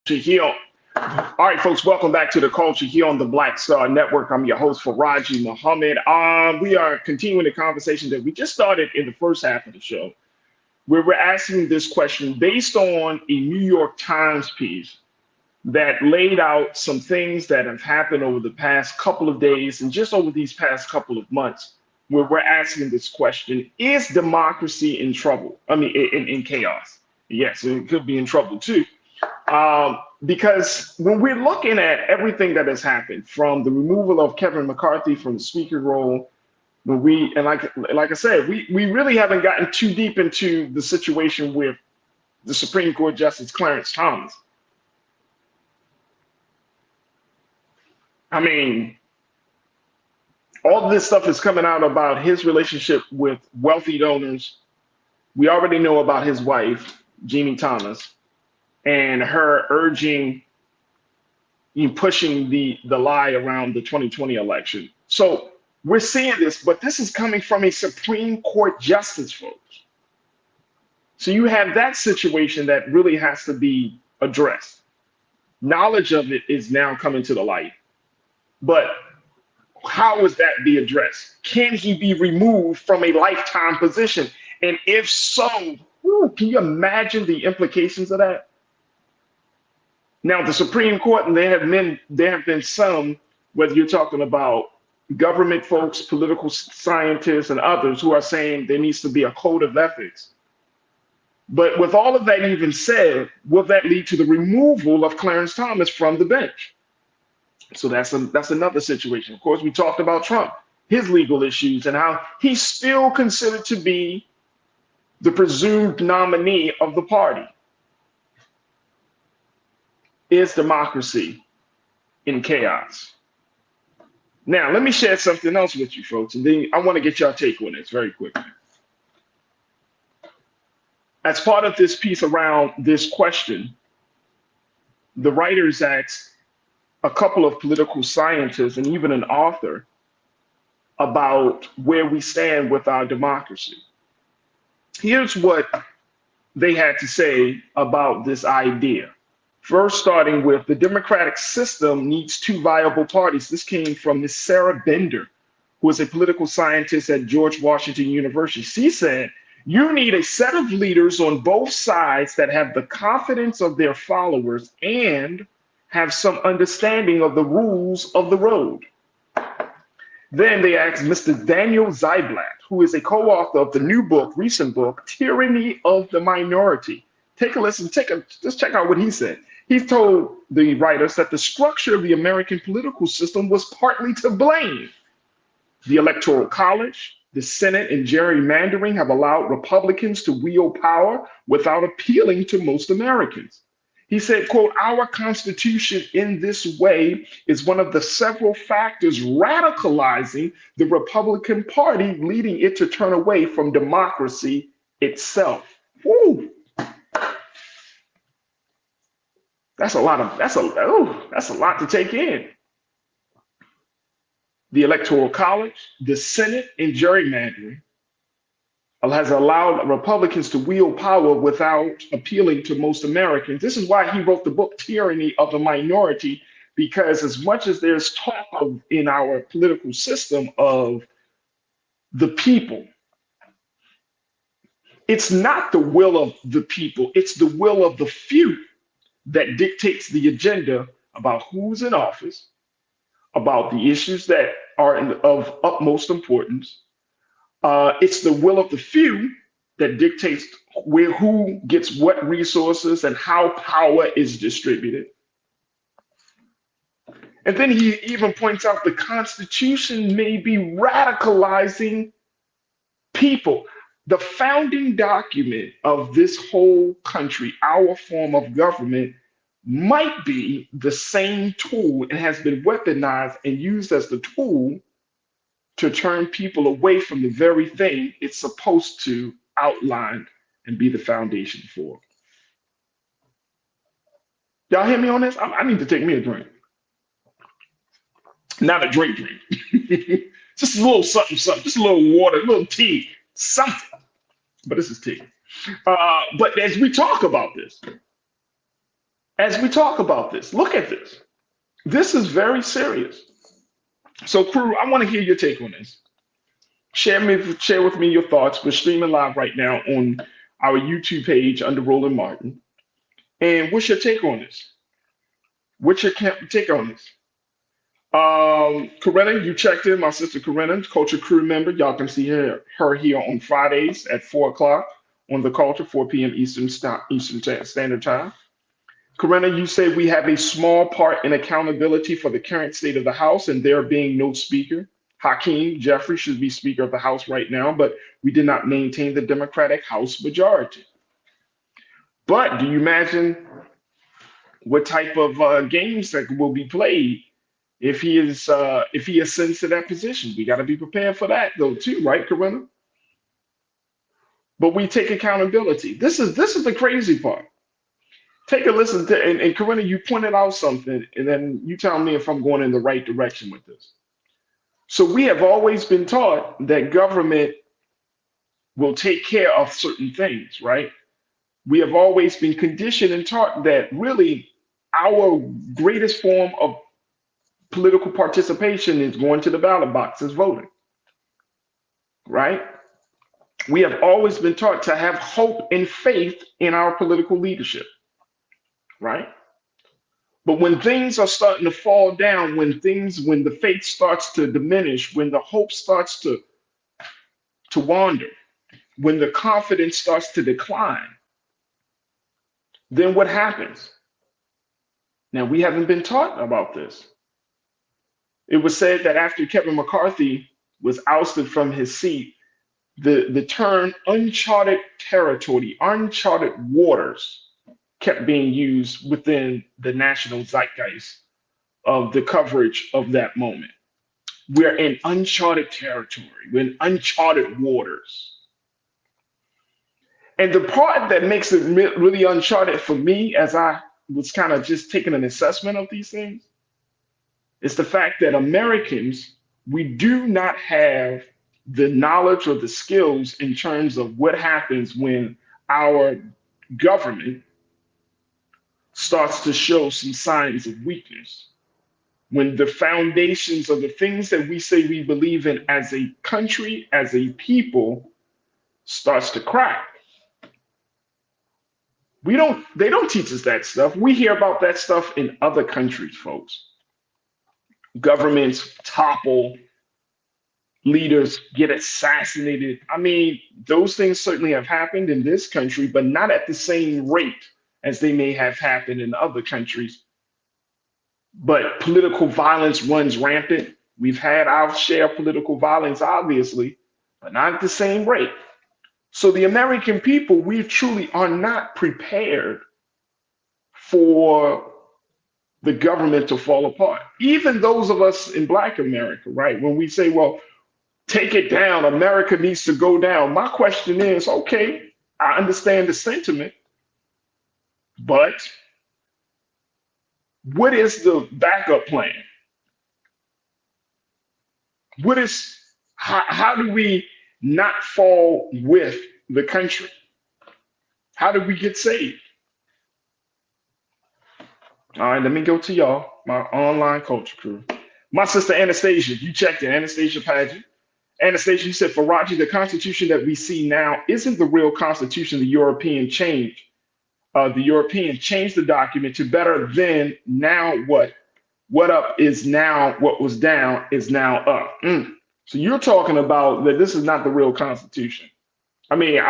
Here. All right, folks, welcome back to The Culture here on the Black Star Network. I'm your host, Farajii Muhammad. We are continuing the conversation that we just started in the first half of the show, where we're asking this question based on a New York Times piece that laid out some things that have happened over the past couple of days and just over these past couple of months, where we're asking this question: is democracy in trouble? I mean, in chaos? Yes, it could be in trouble too. Because when we're looking at everything that has happened, from the removal of Kevin McCarthy from the speaker role, like I said, we really haven't gotten too deep into the situation with the Supreme Court Justice Clarence Thomas. I mean, all of this stuff is coming out about his relationship with wealthy donors. We already know about his wife, Jeannie Thomas, and her pushing the lie around the 2020 election. So we're seeing this, but this is coming from a Supreme Court justice, folks. So you have that situation that really has to be addressed. Knowledge of it is now coming to the light. But how is that be addressed? Can he be removed from a lifetime position? And if so, can you imagine the implications of that? Now, the Supreme Court, and there have been some, whether you're talking about government folks, political scientists, and others, who are saying there needs to be a code of ethics. But with all of that even said, will that lead to the removal of Clarence Thomas from the bench? So that's another situation. Of course, we talked about Trump, his legal issues, and how he's still considered to be the presumed nominee of the party. Is democracy in chaos? Now, let me share something else with you folks, and then I want to get your take on this very quickly. As part of this piece around this question, the writers asked a couple of political scientists and even an author about where we stand with our democracy. Here's what they had to say about this idea. First, starting with the democratic system needs two viable parties. This came from Miss Sarah Bender, who is a political scientist at George Washington University. She said, you need a set of leaders on both sides that have the confidence of their followers and have some understanding of the rules of the road. Then they asked Mr. Daniel Ziblatt, who is a co-author of the new book, recent book, Tyranny of the Minority. Take a listen, just check out what he said. He told the writers that the structure of the American political system was partly to blame. The Electoral College, the Senate, and gerrymandering have allowed Republicans to wield power without appealing to most Americans. He said, quote, our Constitution in this way is one of the several factors radicalizing the Republican Party, leading it to turn away from democracy itself. Woo. That's a lot to take in. The Electoral College, the Senate, and gerrymandering has allowed Republicans to wield power without appealing to most Americans. This is why he wrote the book Tyranny of the Minority, because as much as there's talk of in our political system of the people, it's not the will of the people, it's the will of the few that dictates the agenda about who's in office, about the issues that are of utmost importance. It's the will of the few that dictates who gets what resources and how power is distributed. And then he even points out the Constitution may be radicalizing people. The founding document of this whole country, our form of government, might be the same tool and has been weaponized and used as the tool to turn people away from the very thing it's supposed to outline and be the foundation for. Y'all hear me on this? I need to take me a drink. Not a drink. Just a little something, just a little water, a little tea, something. But this is tea. But as we talk about this, look at this. This is very serious. So, crew, I want to hear your take on this. Share with me your thoughts. We're streaming live right now on our YouTube page under Roland Martin. And what's your take on this? What's your take on this? Corinna, you checked in. My sister Corinna, Culture crew member. Y'all can see her here on Fridays at 4 o'clock on the Culture, 4 p.m. Eastern Standard Time. Corinna, you say we have a small part in accountability for the current state of the House and there being no speaker. Hakeem Jeffrey should be Speaker of the House right now, but we did not maintain the Democratic House majority. But do you imagine what type of games that will be played if he ascends to that position? We got to be prepared for that though too, right, Corinna? But we take accountability. This is the crazy part. Take a listen to, and Corinna, you pointed out something, and then you tell me if I'm going in the right direction with this. So we have always been taught that government will take care of certain things, right? We have always been conditioned and taught that really our greatest form of political participation is going to the ballot boxes voting, right? We have always been taught to have hope and faith in our political leadership. Right? But when things are starting to fall down, when the faith starts to diminish, when the hope starts to wander, when the confidence starts to decline, then what happens? Now, we haven't been taught about this. It was said that after Kevin McCarthy was ousted from his seat, the term uncharted territory, uncharted waters, kept being used within the national zeitgeist of the coverage of that moment. We're in uncharted territory, we're in uncharted waters. And the part that makes it really uncharted for me, as I was kind of just taking an assessment of these things, is the fact that Americans, we do not have the knowledge or the skills in terms of what happens when our government starts to show some signs of weakness, when the foundations of the things that we say we believe in as a country, as a people, starts to crack. They don't teach us that stuff. We hear about that stuff in other countries, folks. Governments topple, leaders get assassinated. I mean, those things certainly have happened in this country, but not at the same rate as they may have happened in other countries. But political violence runs rampant. We've had our share of political violence, obviously, but not at the same rate. So the American people, we truly are not prepared for the government to fall apart. Even those of us in Black America, right? When we say, well, take it down, America needs to go down. My question is, okay, I understand the sentiment, but what is the backup plan? How do we not fall with the country? How do we get saved? All right, let me go to y'all, my online culture crew. My sister Anastasia, you checked it, Anastasia Paget. Anastasia, you said, Farajii, the Constitution that we see now isn't the real Constitution the European changed. The European changed the document to better than now what? What up is now, what was down is now up. So you're talking about that this is not the real Constitution. I mean,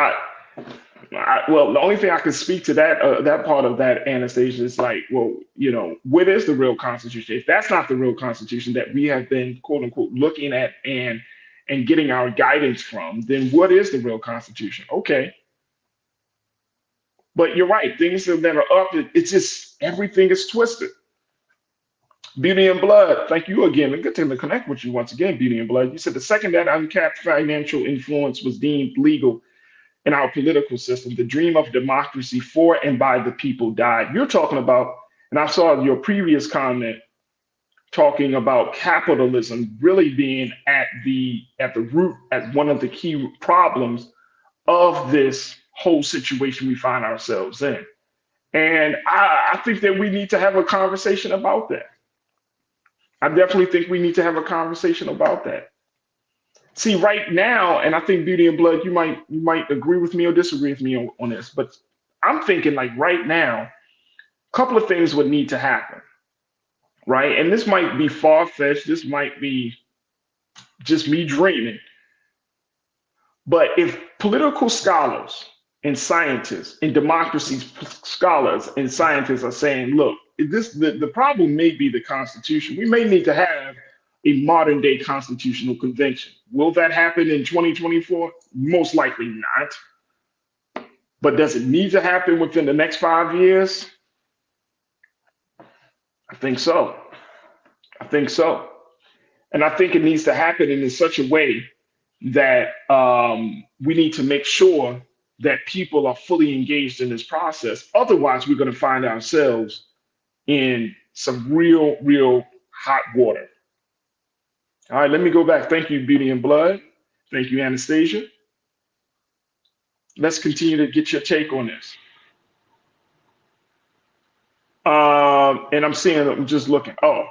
well, the only thing I can speak to that part of that, Anastasia, is like, well, you know, what is the real Constitution? If that's not the real Constitution that we have been, quote unquote, looking at and getting our guidance from, then what is the real Constitution? Okay. But you're right, things that are up, it's just everything is twisted. Beauty and Blood, thank you again. Good to connect with you once again, Beauty and Blood. You said the second that uncapped financial influence was deemed legal in our political system, the dream of democracy for and by the people died. You're talking about, and I saw your previous comment talking about capitalism really being at the root, as one of the key problems of this whole situation we find ourselves in. And I think that we need to have a conversation about that. I definitely think we need to have a conversation about that. See, right now, and I think Beauty and Blood, you might agree with me or disagree with me on this, but I'm thinking like right now, a couple of things would need to happen, right? And this might be far-fetched, this might be just me dreaming, but if political scholars and scientists and democracy scholars and scientists are saying, look, the problem may be the Constitution. We may need to have a modern day constitutional convention. Will that happen in 2024? Most likely not. But does it need to happen within the next 5 years? I think so. I think so. And I think it needs to happen in such a way that we need to make sure that people are fully engaged in this process. Otherwise, we're going to find ourselves in some real hot water. All right, let me go back. Thank you, Beauty and Blood. Thank you, Anastasia. Let's continue to get your take on this. And I'm just looking. Oh,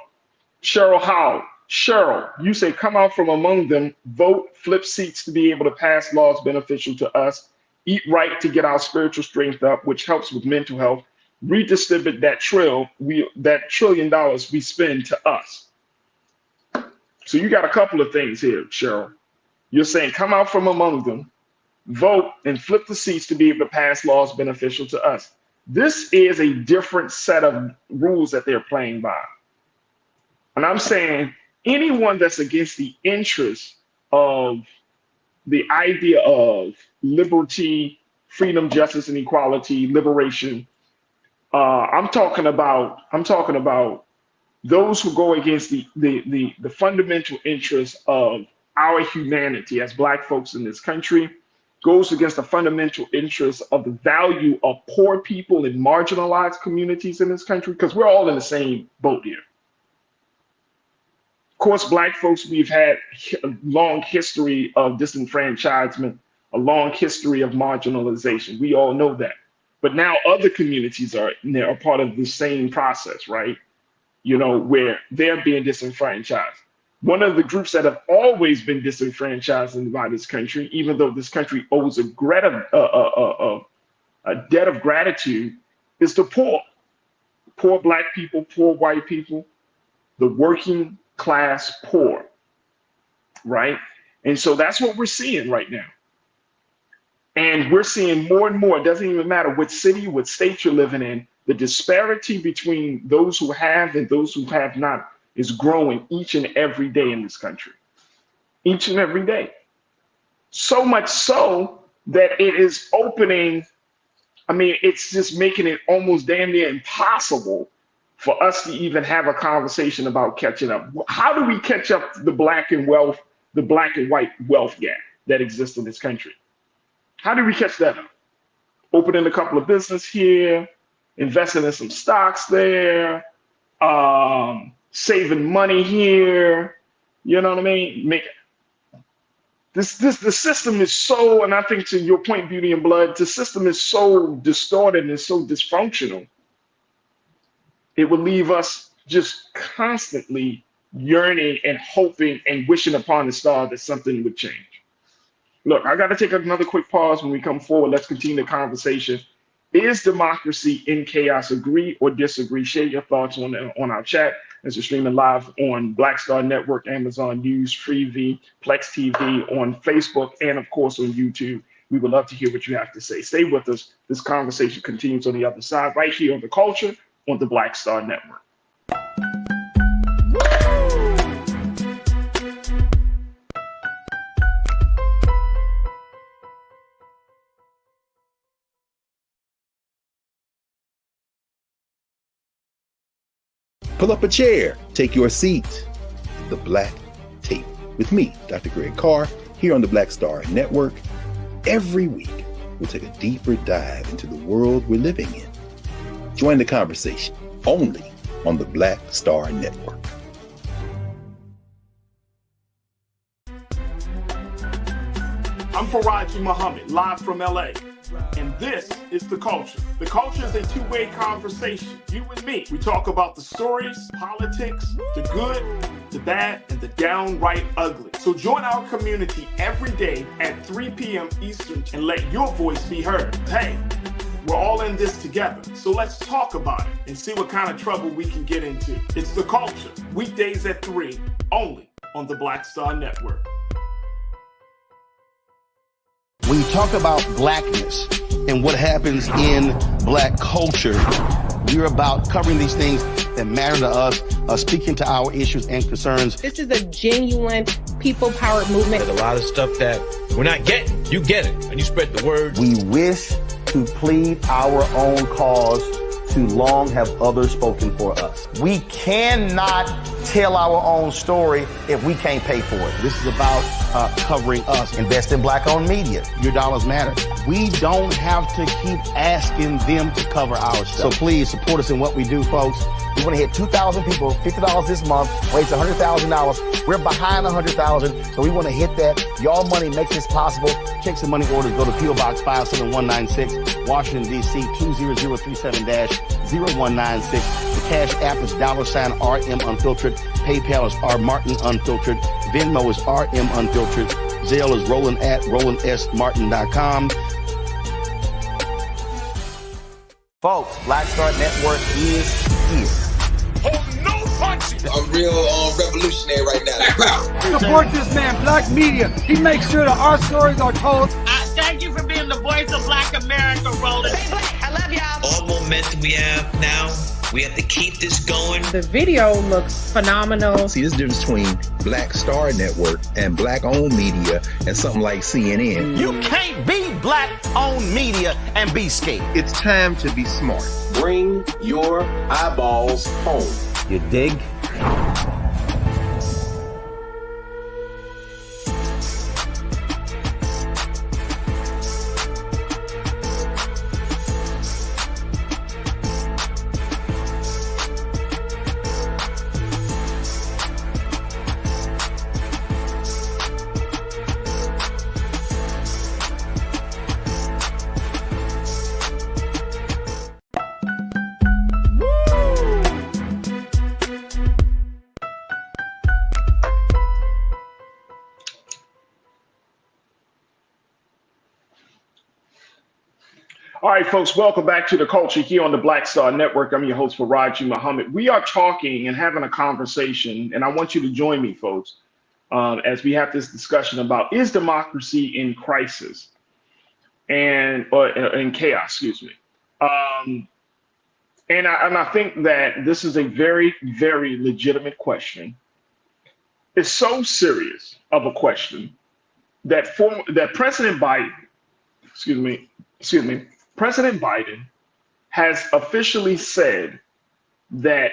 Cheryl Howell. Cheryl, you say, come out from among them, vote, flip seats to be able to pass laws beneficial to us, eat right to get our spiritual strength up, which helps with mental health, redistribute that $1 trillion we spend to us. So you got a couple of things here, Cheryl. You're saying come out from among them, vote, and flip the seats to be able to pass laws beneficial to us. This is a different set of rules that they're playing by. And I'm saying anyone that's against the interests of the idea of liberty, freedom, justice, and equality, liberation, I'm talking about those who go against the fundamental interests of our humanity as Black folks in this country, goes against the fundamental interests of the value of poor people and marginalized communities in this country, because we're all in the same boat here. Of course, Black folks, we've had a long history of disenfranchisement, a long history of marginalization. We all know that. But now other communities are part of the same process, right? Where they're being disenfranchised. One of the groups that have always been disenfranchised by this country, even though this country owes a debt of gratitude, is the poor. Poor Black people, poor white people, the working class poor, right? And so that's what we're seeing right now. And we're seeing more and more, it doesn't even matter what city, what state you're living in, the disparity between those who have and those who have not is growing each and every day in this country. Each and every day. So much so that it is opening, it's just making it almost damn near impossible for us to even have a conversation about catching up. How do we catch up the black and white wealth gap that exists in this country? How do we catch that up? Opening a couple of business here, investing in some stocks there, saving money here. You know what I mean? The system is so, and I think to your point, Beauty and Blood, the system is so distorted and so dysfunctional. It will leave us just constantly yearning and hoping and wishing upon the star that something would change. Look, I got to take another quick pause when we come forward. Let's continue the conversation. Is democracy in chaos? Agree or disagree? Share your thoughts on our chat as we're streaming live on Black Star Network, Amazon News, Freevee, Plex TV, on Facebook, and of course on YouTube. We would love to hear what you have to say. Stay with us. This conversation continues on the other side, right here on The Culture on the Black Star Network. Pull up a chair, take your seat. The Black Tape with me, Dr. Greg Carr, here on the Black Star Network. Every week, we'll take a deeper dive into the world we're living in. Join the conversation only on the Black Star Network. I'm Farajii Muhammad, live from LA. And this is The Culture. The Culture is a two-way conversation. You and me. We talk about the stories, politics, the good, the bad, and the downright ugly. So join our community every day at 3 p.m. Eastern and let your voice be heard. Hey, we're all in this together. So let's talk about it and see what kind of trouble we can get into. It's The Culture, weekdays at 3, only on the Black Star Network. When you talk about blackness and what happens in black culture, we're about covering these things that matter to us, speaking to our issues and concerns. This is a genuine people-powered movement. There's a lot of stuff that we're not getting. You get it, and you spread the word. We wish to plead our own cause. Too long have others spoken for us. We cannot tell our own story if we can't pay for it. This is about covering us. Invest in black-owned media. Your dollars matter. We don't have to keep asking them to cover our stuff. So please support us in what we do, folks. We want to hit 2,000 people, $50 this month, raise $100,000. We're behind 100,000, so we want to hit that. Y'all money makes this possible. Check some money orders. Go to P.O. Box 57196, Washington, D.C. 20037-0196. The Cash App is $RM Unfiltered. PayPal is R Martin Unfiltered. Venmo is RM Unfiltered. Zelle is Roland at RolandSMartin.com. Folks, Black Star Network is here. Oh, no punching! I'm real revolutionary right now. Support this man, Black Media. He makes sure that our stories are told. Thank you for being the voice of Black America, Roland. Stay black. I love y'all. All momentum we have now, we have to keep this going. The video looks phenomenal. See, there's a difference between Black Star Network and black-owned media and something like CNN. You can't be black-owned media and be scared. It's time to be smart. Bring your eyeballs home. You dig? All right, folks, welcome back to the culture here on the Black Star Network. I'm your host, Farajii Muhammad. We are talking and having a conversation, and I want you to join me, folks, as we have this discussion about, is democracy in crisis or in chaos, excuse me. And I think that this is a very, very legitimate question. It's so serious of a question that President Biden, President Biden has officially said that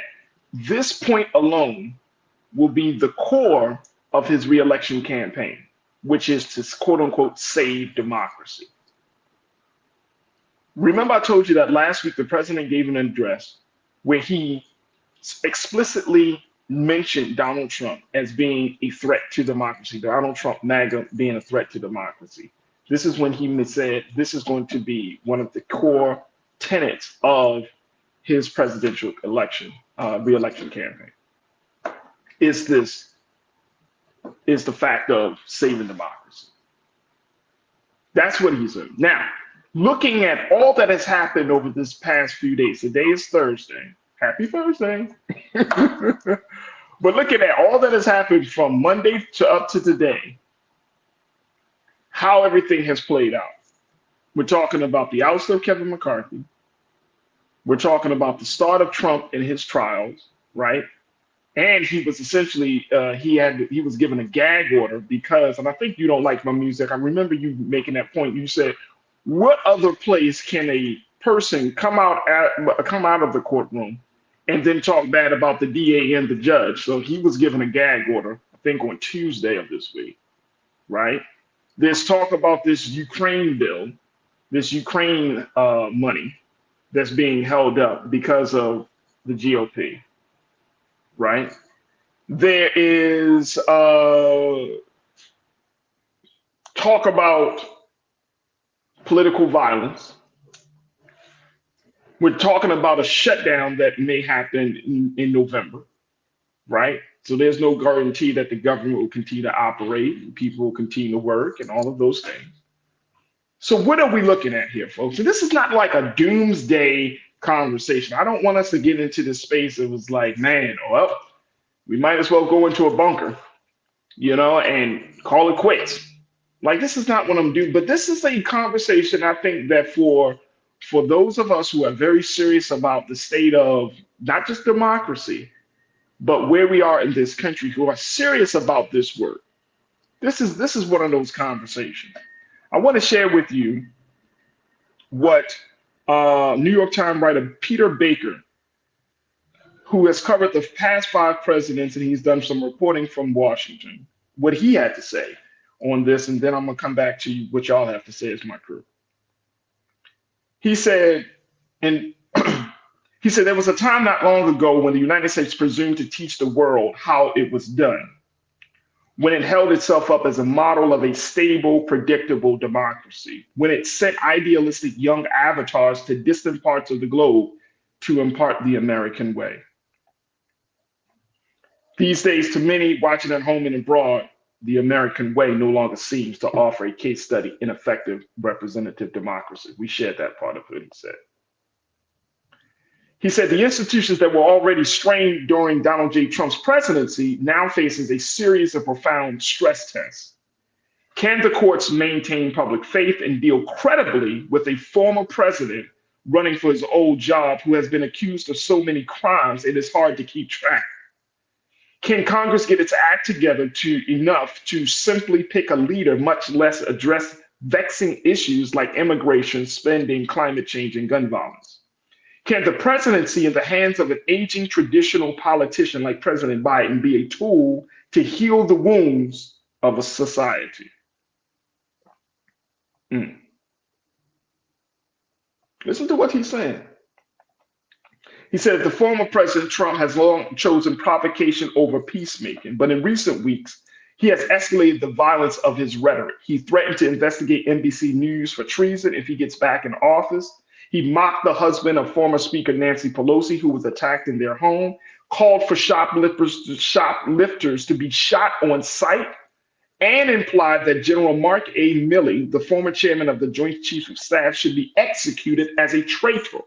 this point alone will be the core of his reelection campaign, which is to quote unquote save democracy. Remember, I told you that last week the president gave an address where he explicitly mentioned Donald Trump as being a threat to democracy, Donald Trump, MAGA, being a threat to democracy. This is when he said this is going to be one of the core tenets of his presidential reelection campaign. Is the fact of saving democracy. That's what he said. Now, looking at all that has happened over this past few days, today is Thursday. Happy Thursday. But looking at all that has happened from Monday to up to today, how everything has played out. We're talking about the ouster of Kevin McCarthy. We're talking about the start of Trump and his trials, right? And he was essentially, he was given a gag order because, and I think you don't like my music. I remember you making that point. You said, what other place can a person come out of the courtroom and then talk bad about the DA and the judge? So he was given a gag order, I think on Tuesday of this week, right? There's talk about this Ukraine bill, this Ukraine money that's being held up because of the GOP, right? There is talk about political violence. We're talking about a shutdown that may happen in November, right? So there's no guarantee that the government will continue to operate and people will continue to work and all of those things. So what are we looking at here, folks? And this is not like a doomsday conversation. I don't want us to get into this space. It was like, man, well, we might as well go into a bunker, and call it quits. Like, this is not what I'm doing, but this is a conversation I think that for those of us who are very serious about the state of not just democracy, but where we are in this country, who are serious about this work, this is one of those conversations. I want to share with you what New York Times writer Peter Baker, who has covered the past 5 presidents, and he's done some reporting from Washington, what he had to say on this, and then I'm gonna come back to you, what y'all have to say as my crew. He said, there was a time not long ago when the United States presumed to teach the world how it was done, when it held itself up as a model of a stable, predictable democracy, when it sent idealistic young avatars to distant parts of the globe to impart the American way. These days, to many watching at home and abroad, the American way no longer seems to offer a case study in effective representative democracy. We shared that part of what he said. He said the institutions that were already strained during Donald J. Trump's presidency now faces a series of profound stress tests. Can the courts maintain public faith and deal credibly with a former president running for his old job who has been accused of so many crimes it is hard to keep track? Can Congress get its act together enough to simply pick a leader, much less address vexing issues like immigration, spending, climate change, and gun violence? Can the presidency in the hands of an aging traditional politician like President Biden be a tool to heal the wounds of a society? Listen to what he's saying. He said the former President Trump has long chosen provocation over peacemaking, but in recent weeks, he has escalated the violence of his rhetoric. He threatened to investigate NBC News for treason if he gets back in office. He mocked the husband of former Speaker Nancy Pelosi, who was attacked in their home, called for shoplifters to be shot on sight, and implied that General Mark A. Milley, the former chairman of the Joint Chiefs of Staff, should be executed as a traitor,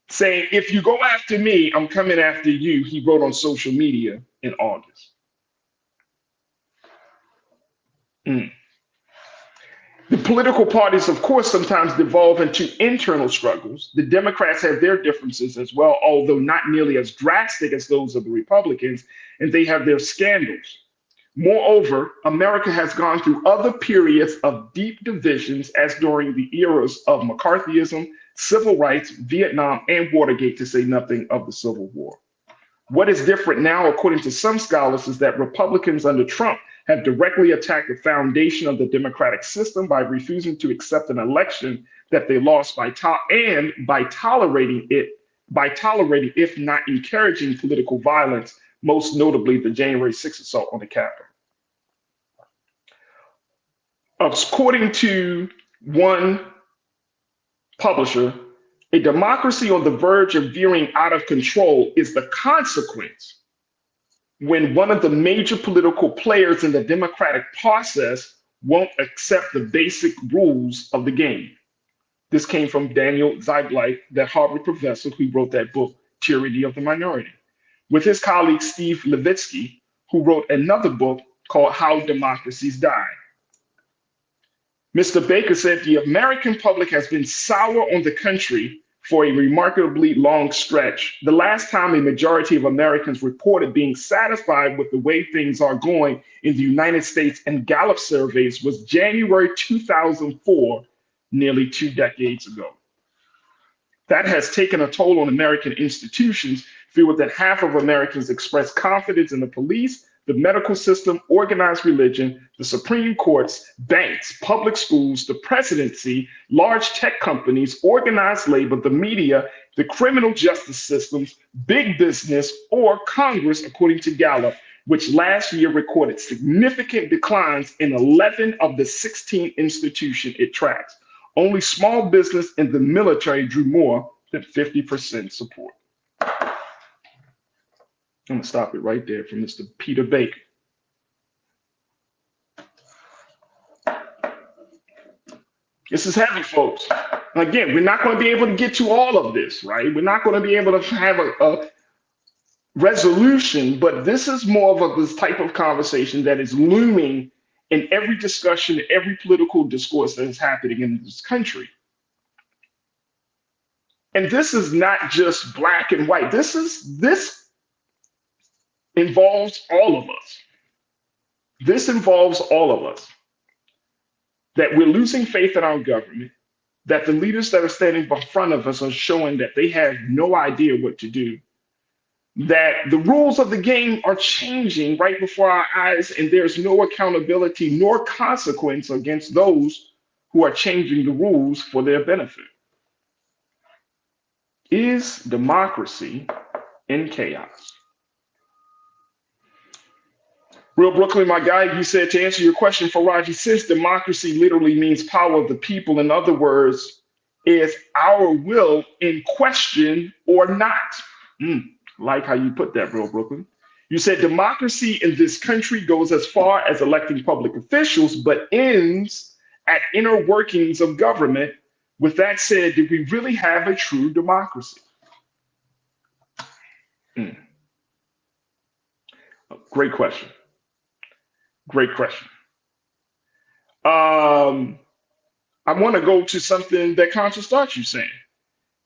saying, if you go after me, I'm coming after you, he wrote on social media in August. The political parties, of course, sometimes devolve into internal struggles. The Democrats have their differences as well, although not nearly as drastic as those of the Republicans, and they have their scandals. Moreover, America has gone through other periods of deep divisions, as during the eras of McCarthyism, civil rights, Vietnam, and Watergate, to say nothing of the Civil War. What is different now, according to some scholars, is that Republicans under Trump have directly attacked the foundation of the democratic system by refusing to accept an election that they lost by tolerating, if not encouraging, political violence, most notably the January 6th assault on the Capitol. According to one publisher, a democracy on the verge of veering out of control is the consequence when one of the major political players in the democratic process won't accept the basic rules of the game. This came from Daniel Zeitbleit, that Harvard professor who wrote that book, Tyranny of the Minority, with his colleague Steve Levitsky, who wrote another book called How Democracies Die. Mr. Baker said the American public has been sour on the country for a remarkably long stretch. The last time a majority of Americans reported being satisfied with the way things are going in the United States and Gallup surveys was January 2004, nearly 2 decades ago. That has taken a toll on American institutions. Fewer than half of Americans express confidence in the police, the medical system, organized religion, the Supreme Courts, banks, public schools, the presidency, large tech companies, organized labor, the media, the criminal justice systems, big business, or Congress, according to Gallup, which last year recorded significant declines in 11 of the 16 institutions it tracks. Only small business and the military drew more than 50% support. I'm gonna stop it right there from Mr. Peter Baker. This is heavy, folks. Again, we're not going to be able to get to all of this, right? We're not going to be able to have a resolution, but this is more of this type of conversation that is looming in every discussion, every political discourse that is happening in this country. And this is not just black and white. This involves all of us. This involves all of us. That we're losing faith in our government, that the leaders that are standing in front of us are showing that they have no idea what to do, that the rules of the game are changing right before our eyes, and there's no accountability nor consequence against those who are changing the rules for their benefit. Is democracy in chaos? Real Brooklyn, my guy, you said, to answer your question, Farajii, since democracy literally means power of the people, in other words, is our will in question or not? Like how you put that, Real Brooklyn. You said democracy in this country goes as far as electing public officials, but ends at inner workings of government. With that said, do we really have a true democracy? Great question. Great question. I want to go to something that Conscious Thought you saying.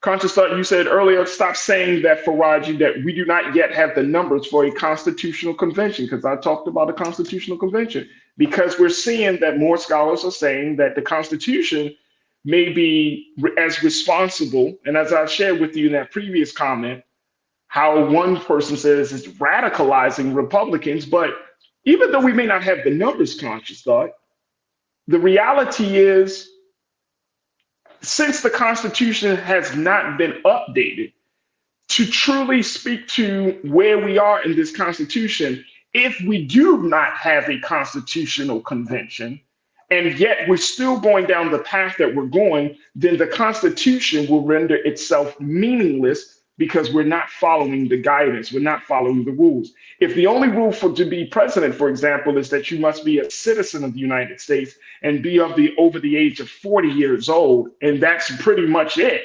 Conscious Thought, you said earlier, stop saying that, Farajii, that we do not yet have the numbers for a constitutional convention, because I talked about a constitutional convention, because we're seeing that more scholars are saying that the Constitution may be as responsible, and as I shared with you in that previous comment, how one person says it's radicalizing Republicans, but even though we may not have the numbers, Conscious Thought, the reality is, since the Constitution has not been updated, to truly speak to where we are in this Constitution, if we do not have a constitutional convention, and yet we're still going down the path that we're going, then the Constitution will render itself meaningless because we're not following the guidance, we're not following the rules. If the only rule for to be president, for example, is that you must be a citizen of the United States and be over the age of 40 years old, and that's pretty much it,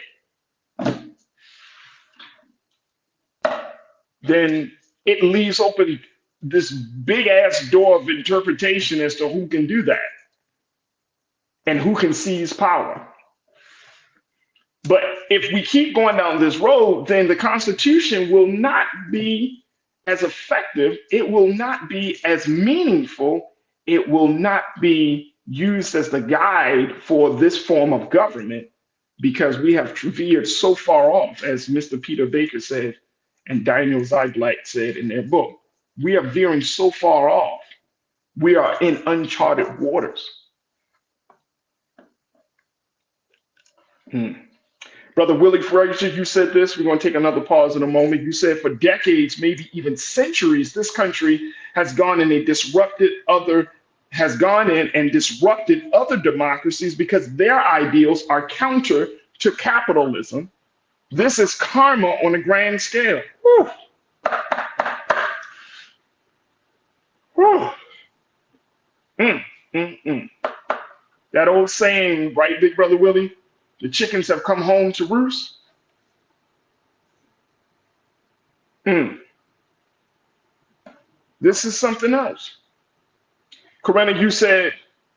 then it leaves open this big ass door of interpretation as to who can do that and who can seize power. But if we keep going down this road, then the Constitution will not be as effective. It will not be as meaningful. It will not be used as the guide for this form of government because we have veered so far off, as Mr. Peter Baker said and Daniel Zeitblad said in their book. We are veering so far off. We are in uncharted waters. Brother Willie Frazier, you said this. We're going to take another pause in a moment. You said for decades, maybe even centuries, this country has gone in and disrupted other democracies because their ideals are counter to capitalism. This is karma on a grand scale. Whew. Whew. That old saying, right, Big Brother Willie? The chickens have come home to roost. This is something else. Corinna, you said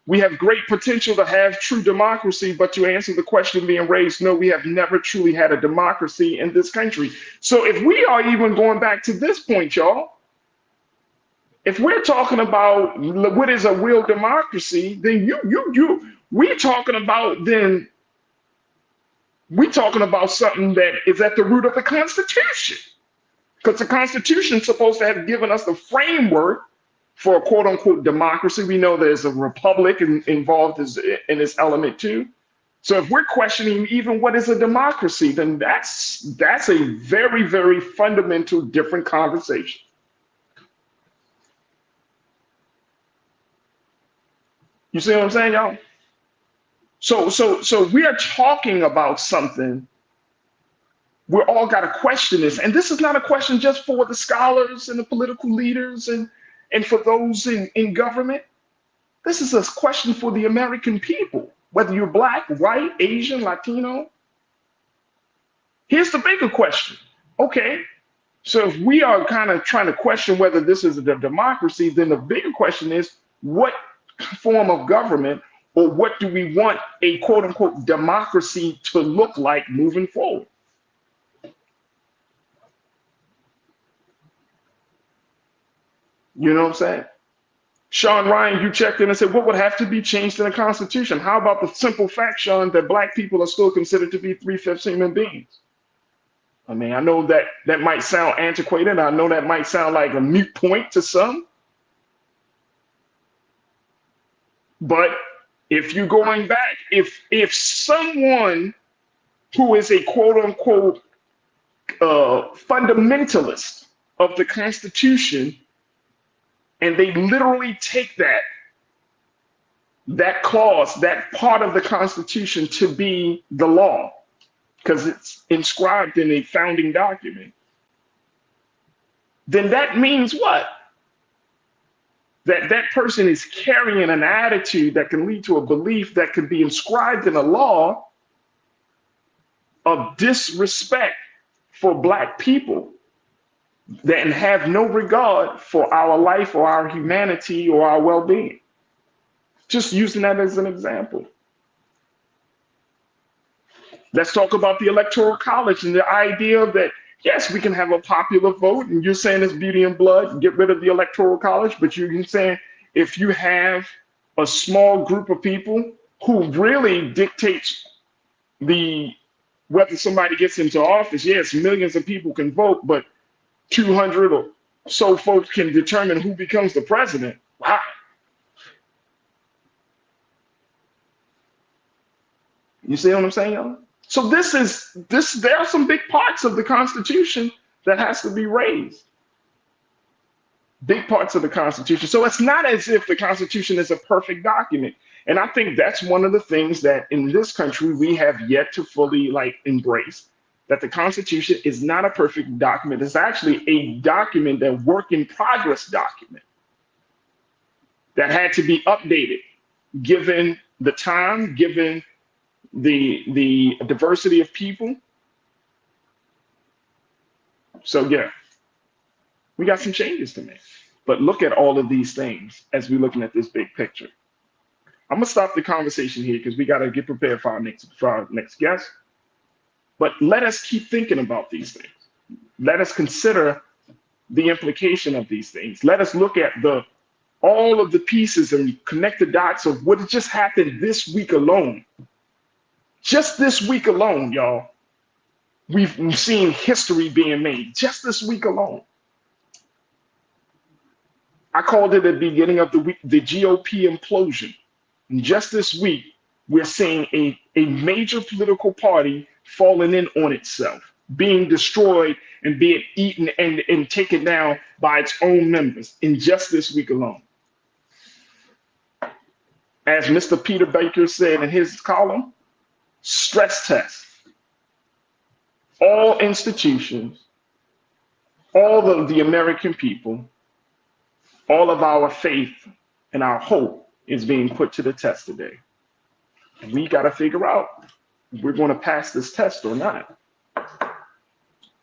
we have great potential to have true democracy, but to answer the question being raised, no, we have never truly had a democracy in this country. So if we are even going back to this point, y'all, if we're talking about what is a real democracy, then we're talking about something that is at the root of the Constitution. Because the Constitution is supposed to have given us the framework for a quote unquote democracy. We know there's a republic involved in this element too. So if we're questioning even what is a democracy, then that's a very, very fundamental different conversation. You see what I'm saying, y'all? So we are talking about something. We're all got to question this. And this is not a question just for the scholars and the political leaders and for those in government. This is a question for the American people, whether you're Black, white, Asian, Latino. Here's the bigger question. Okay, so if we are kind of trying to question whether this is a democracy, then the bigger question is what form of government or what do we want a quote unquote democracy to look like moving forward? You know what I'm saying? Sean Ryan, you checked in and said, what would have to be changed in the Constitution? How about the simple fact, Sean, that Black people are still considered to be 3/5 human beings? I mean, I know that might sound antiquated. I know that might sound like a moot point to some. But if you're going back, if someone who is a quote unquote fundamentalist of the Constitution, and they literally take that clause, that part of the Constitution to be the law, because it's inscribed in a founding document, then that means what? That person is carrying an attitude that can lead to a belief that could be inscribed in a law of disrespect for Black people that have no regard for our life or our humanity or our well-being. Just using that as an example. Let's talk about the Electoral College and the idea that, yes, we can have a popular vote, and you're saying it's beauty and blood, get rid of the Electoral College, but you're saying if you have a small group of people who really dictates whether somebody gets into office, yes, millions of people can vote, but 200 or so folks can determine who becomes the president. Wow. You see what I'm saying, y'all? So there are some big parts of the Constitution that has to be raised. Big parts of the Constitution. So it's not as if the Constitution is a perfect document. And I think that's one of the things that in this country we have yet to fully embrace. that the Constitution is not a perfect document. It's actually a document, a work in progress document that had to be updated given the time, given the diversity of people. So yeah, we got some changes to make. But look at all of these things as we're looking at this big picture. I'm gonna stop the conversation here because we got to get prepared for our next guest. But let us keep thinking about these things. Let us consider the implication of these things. Let us look at all of the pieces and connect the dots of what just happened this week alone. Just this week alone, y'all, we've seen history being made. Just this week alone. I called it at the beginning of the week, the GOP implosion. And just this week, we're seeing a major political party falling in on itself, being destroyed and being eaten and taken down by its own members in just this week alone. As Mr. Peter Baker said in his column, stress test. All institutions, all of the American people, all of our faith and our hope is being put to the test today. And we got to figure out if we're going to pass this test or not.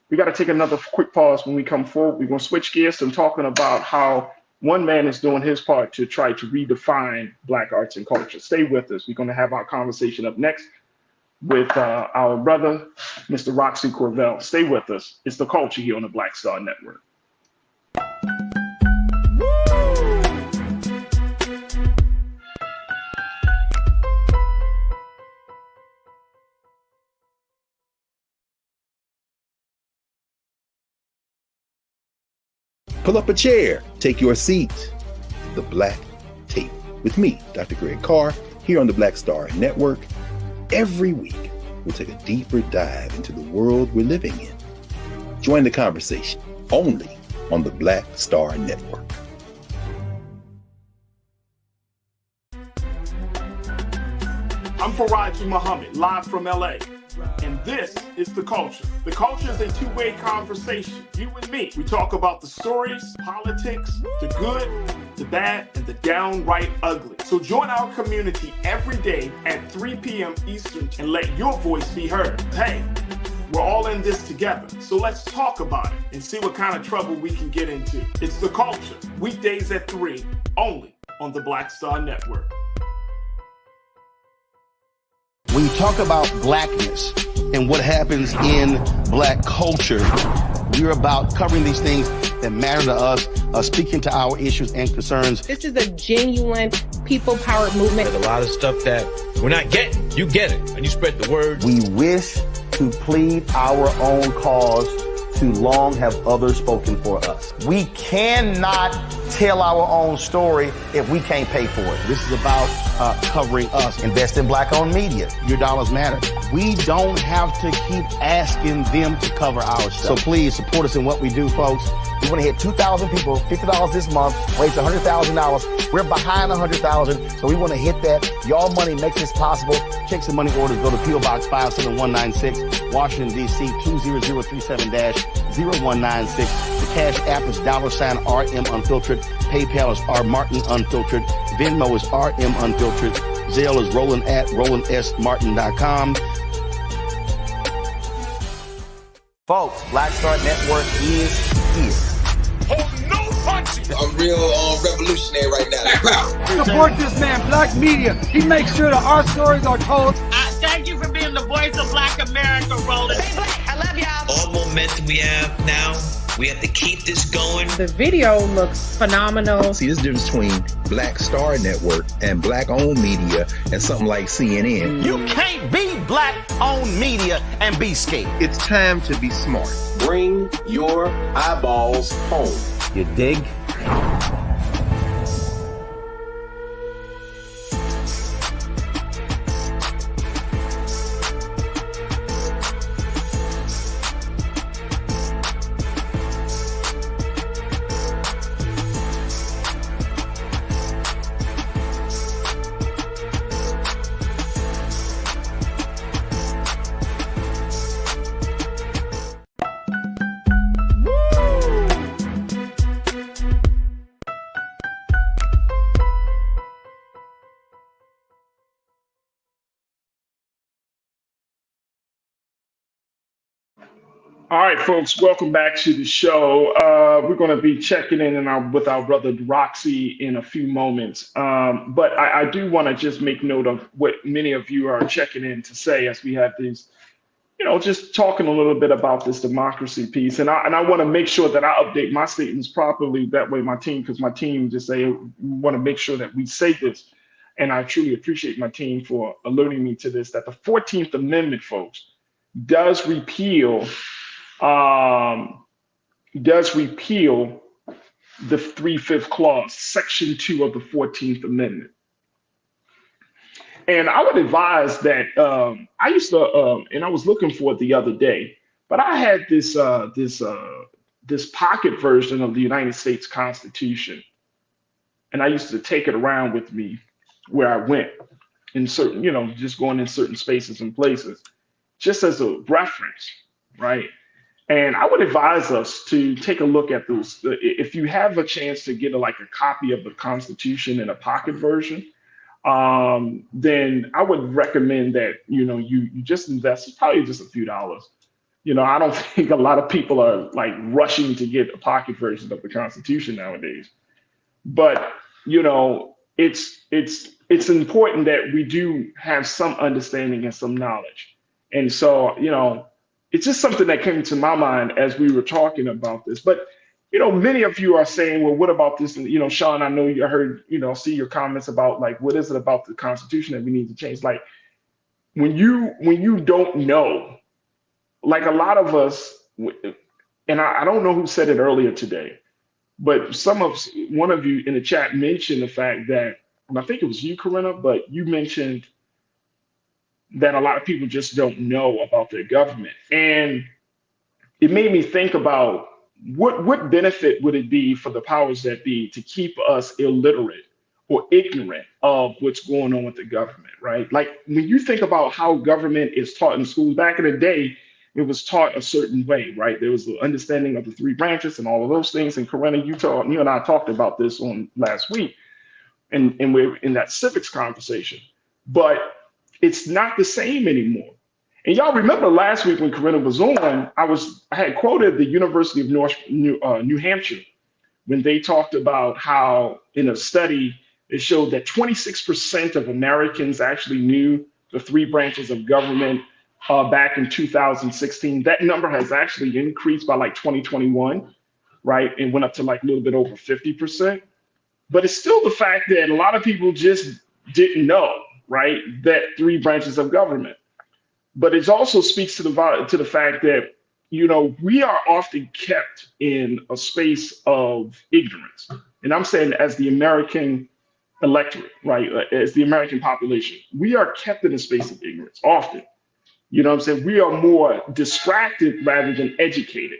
We got to take another quick pause when we come forward. We're going to switch gears and talking about how one man is doing his part to try to redefine Black arts and culture. Stay with us. We're going to have our conversation up next with our brother, Mr. Roxy Corvell. Stay with us. It's The Culture here on the Black Star Network. Pull up a chair, take your seat. The Black Tape with me, Dr. Greg Carr, here on the Black Star Network. Every week, we'll take a deeper dive into the world we're living in. Join the conversation only on the Black Star Network. I'm Farajii Muhammad, live from LA. And this is The Culture. The Culture is a two-way conversation. You and me. We talk about the stories, politics, the good, the bad, and the downright ugly. So join our community every day at 3 p.m. Eastern and let your voice be heard. Hey, we're all in this together. So let's talk about it and see what kind of trouble we can get into. It's The Culture, weekdays at 3, only on the Black Star Network. When you talk about blackness and what happens in Black culture, we're about covering these things that matter to us, speaking to our issues and concerns. This is a genuine people-powered movement. There's a lot of stuff that we're not getting. You get it, and you spread the word. We wish to plead our own cause. Too long have others spoken for us. We cannot tell our own story if we can't pay for it. This is about covering us. Invest in Black-owned media. Your dollars matter. We don't have to keep asking them to cover our stuff. So please support us in what we do, folks. We want to hit 2,000 people, $50 this month, raise $100,000. We're behind 100,000, so we want to hit that. Y'all money makes this possible. Checks and money orders go to P.O. Box 57196, Washington, D.C. 20037-0196. The Cash App is $RM Unfiltered. PayPal is R Martin Unfiltered. Venmo is RM Unfiltered. Zelle is Roland at RolandSMartin.com. Folks, Black Star Network is here. Oh, no punches! I'm real revolutionary right now. Support this man, Black Media. He makes sure that our stories are told. Thank you for being the voice of Black America, Roland. Stay black. I love y'all. All momentum we have now, we have to keep this going. The video looks phenomenal. See, there's a difference between Black Star Network and Black-owned media and something like CNN. You can't be Black-owned media and be scared. It's time to be smart. Bring your eyeballs home. You dig? All right, folks, welcome back to the show. We're going to be checking in with our brother Roxy in a few moments. But I do want to just make note of what many of you are checking in to say as we have these, just talking a little bit about this democracy piece. And I want to make sure that I update my statements properly. That way, because my team just say, we want to make sure that we say this. And I truly appreciate my team for alerting me to this, that the 14th Amendment, folks, does repeal the 3/5 clause, Section 2 of the 14th Amendment. And I would advise that I used to, and I was looking for it the other day, but I had this pocket version of the United States Constitution, and I used to take it around with me where I went in certain, just going in certain spaces and places, just as a reference, right? And I would advise us to take a look at those. If you have a chance to get a copy of the Constitution in a pocket version, then I would recommend that you just invest. It's probably just a few dollars. I don't think a lot of people are rushing to get a pocket version of the Constitution nowadays. But it's important that we do have some understanding and some knowledge. And so it's just something that came to my mind as we were talking about this. But, many of you are saying, well, what about this? And, Sean, I know you heard, see your comments about what is it about the Constitution that we need to change? When you don't know, a lot of us, and I don't know who said it earlier today, but one of you in the chat mentioned the fact that, and I think it was you, Corinna, but you mentioned that a lot of people just don't know about their government. And it made me think about what benefit would it be for the powers that be to keep us illiterate or ignorant of what's going on with the government, right? When you think about how government is taught in schools, back in the day, it was taught a certain way, right? There was the understanding of the three branches and all of those things. And Corinna, you and I talked about this on last week, and we're in that civics conversation. But it's not the same anymore. And y'all remember last week when Corinna was on, I had quoted the University of New Hampshire when they talked about how in a study it showed that 26% of Americans actually knew the three branches of government back in 2016. That number has actually increased by 2021, right? And went up to a little bit over 50%. But it's still the fact that a lot of people just didn't know, right, that three branches of government. But it also speaks to the fact that, we are often kept in a space of ignorance. And I'm saying as the American electorate, right, as the American population, we are kept in a space of ignorance often. You know what I'm saying? We are more distracted rather than educated.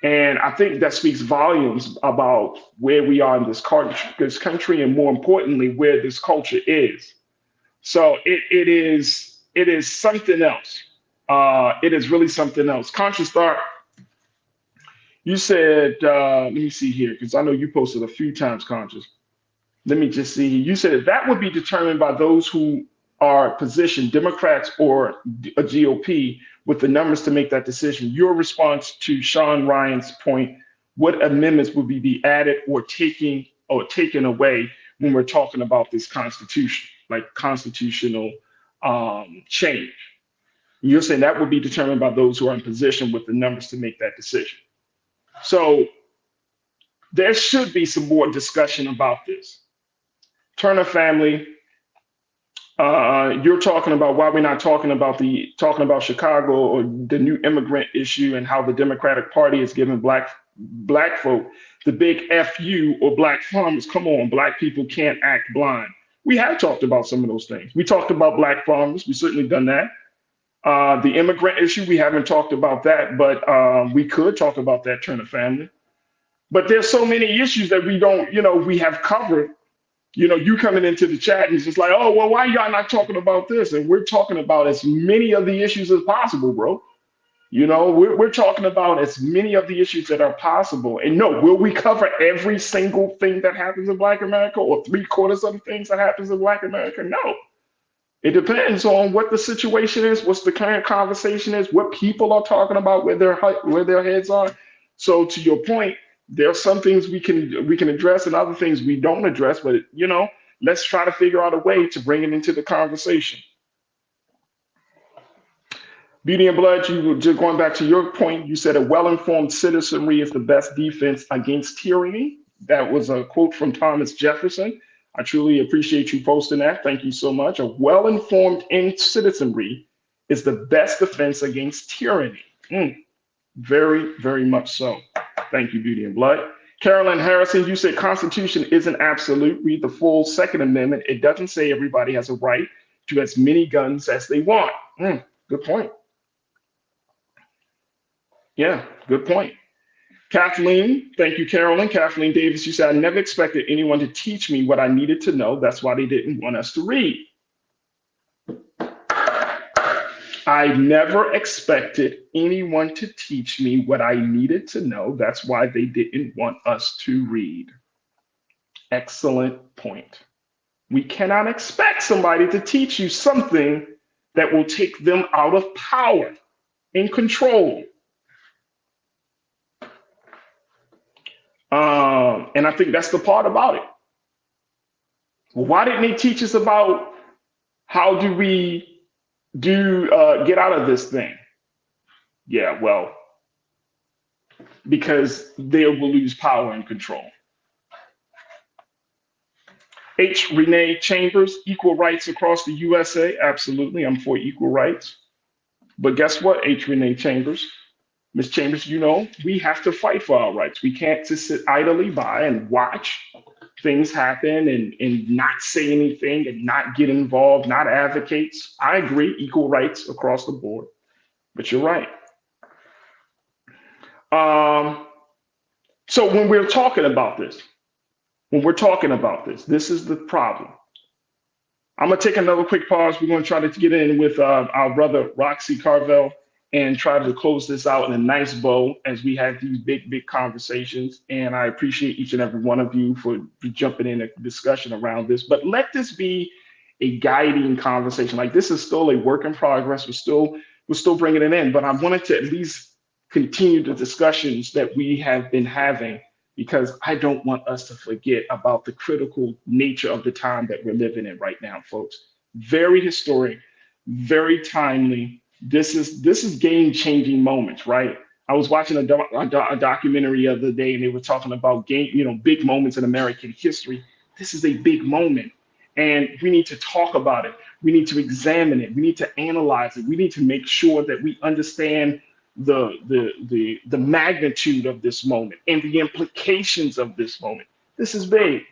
And I think that speaks volumes about where we are in this country, and more importantly, where this culture is. So it is something else. It is really something else. Conscious Thought, you said, let me see here, because I know you posted a few times, Conscious. Let me just see. You said that would be determined by those who are positioned, Democrats or a GOP, with the numbers to make that decision. Your response to Sean Ryan's point, what amendments would be added or taken away when we're talking about this Constitution, constitutional change? You're saying that would be determined by those who are in position with the numbers to make that decision. So there should be some more discussion about this. Turner family, you're talking about why we're not talking about Chicago or the new immigrant issue and how the Democratic Party is giving black folk the big FU or black farmers. Come on, black people can't act blind. We have talked about some of those things. We talked about black farmers. We certainly done that. The immigrant issue, we haven't talked about that, but we could talk about that, Turner family. But there's so many issues that we don't, we have covered. You coming into the chat and it's just like, oh, well, why y'all not talking about this? And we're talking about as many of the issues as possible, bro. We're talking about as many of the issues that are possible. And no, will we cover every single thing that happens in Black America or 3/4 of the things that happens in Black America? No. It depends on what the situation is, what's the current conversation is, what people are talking about, where their heads are. So to your point, there are some things we can address and other things we don't address, but let's try to figure out a way to bring it into the conversation. Beauty and Blood, you were just going back to your point, you said a well-informed citizenry is the best defense against tyranny. That was a quote from Thomas Jefferson. I truly appreciate you posting that. Thank you so much. A well-informed citizenry is the best defense against tyranny. Very, very much so. Thank you, Beauty and Blood. Carolyn Harrison, you said Constitution isn't absolute. Read the full Second Amendment. It doesn't say everybody has a right to as many guns as they want. Good point. Yeah, good point. Kathleen, thank you, Carolyn. Kathleen Davis, you said, I never expected anyone to teach me what I needed to know. That's why they didn't want us to read. I never expected anyone to teach me what I needed to know. That's why they didn't want us to read. Excellent point. We cannot expect somebody to teach you something that will take them out of power and control. And I think that's the part about it. Well, why didn't they teach us about how do we get out of this thing? Yeah, well, because they will lose power and control. H. Renee Chambers, equal rights across the USA. Absolutely, I'm for equal rights. But guess what, H. Renee Chambers? Ms. Chambers, we have to fight for our rights. We can't just sit idly by and watch things happen and not say anything and not get involved, not advocate. I agree, equal rights across the board, but you're right. So when we're talking about this, this is the problem. I'm gonna take another quick pause. We're gonna try to get in with our brother, Roxy Carvel, and try to close this out in a nice bow as we have these big conversations. And I appreciate each and every one of you for jumping in a discussion around this. But let this be a guiding conversation. Like, this is still a work in progress. We're still bringing it in, but I wanted to at least continue the discussions that we have been having, because I don't want us to forget about the critical nature of the time that we're living in right now, folks. Very historic, very timely. This is game-changing moments, right? I was watching a documentary the other day, and they were talking about big moments in American history. This is a big moment, and we need to talk about it. We need to examine it. We need to analyze it. We need to make sure that we understand the magnitude of this moment and the implications of this moment. This is big.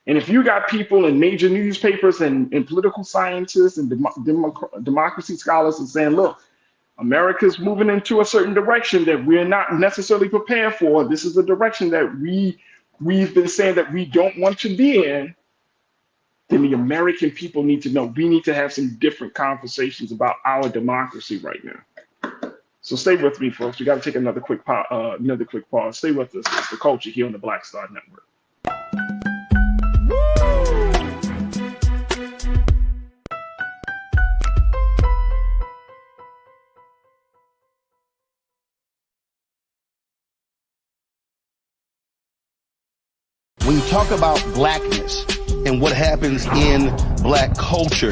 And if you got people in major newspapers and political scientists and democracy scholars and saying, look, America's moving into a certain direction that we're not necessarily prepared for. This is the direction that we've been saying that we don't want to be in. Then the American people need to know. We need to have some different conversations about our democracy right now. So stay with me, folks. We got to take another quick pause. Stay with us. It's The Culture here on the Black Star Network. When you talk about blackness and what happens in black culture,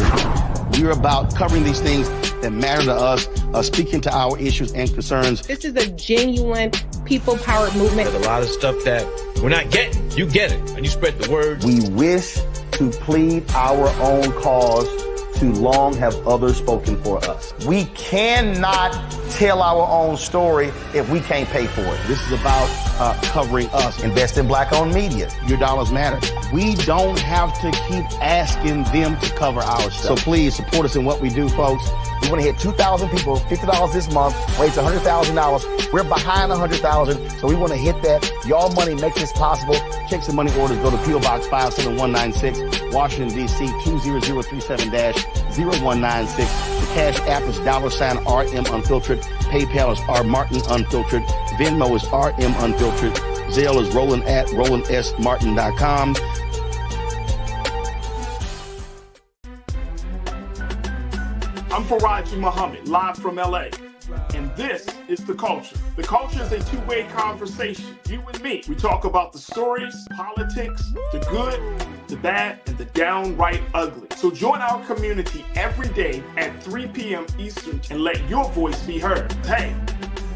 we're about covering these things that matter to us, speaking to our issues and concerns. This is a genuine people-powered movement. There's a lot of stuff that we're not getting. You get it, and you spread the word. We wish to plead our own cause. Too long have others spoken for us. We cannot tell our own story if we can't pay for it. This is about covering us. Invest in black-owned media. Your dollars matter. We don't have to keep asking them to cover our stuff. So please support us in what we do, folks. We want to hit 2,000 people, $50 this month, raise $100,000. We're behind 100,000, so we want to hit that. Y'all money makes this possible. Check some money orders. Go to P.O. Box 57196, Washington, D.C. 20037-0196. The Cash App is $RM Unfiltered. PayPal is R Martin Unfiltered. Venmo is RM Unfiltered. Zelle is Roland at RolandSMartin.com. I'm Farajii Muhammad, live from LA. And this is The Culture. The Culture is a two-way conversation, you and me. We talk about the stories, politics, the good, the bad, and the downright ugly. So join our community every day at 3 p.m. Eastern and let your voice be heard. Hey,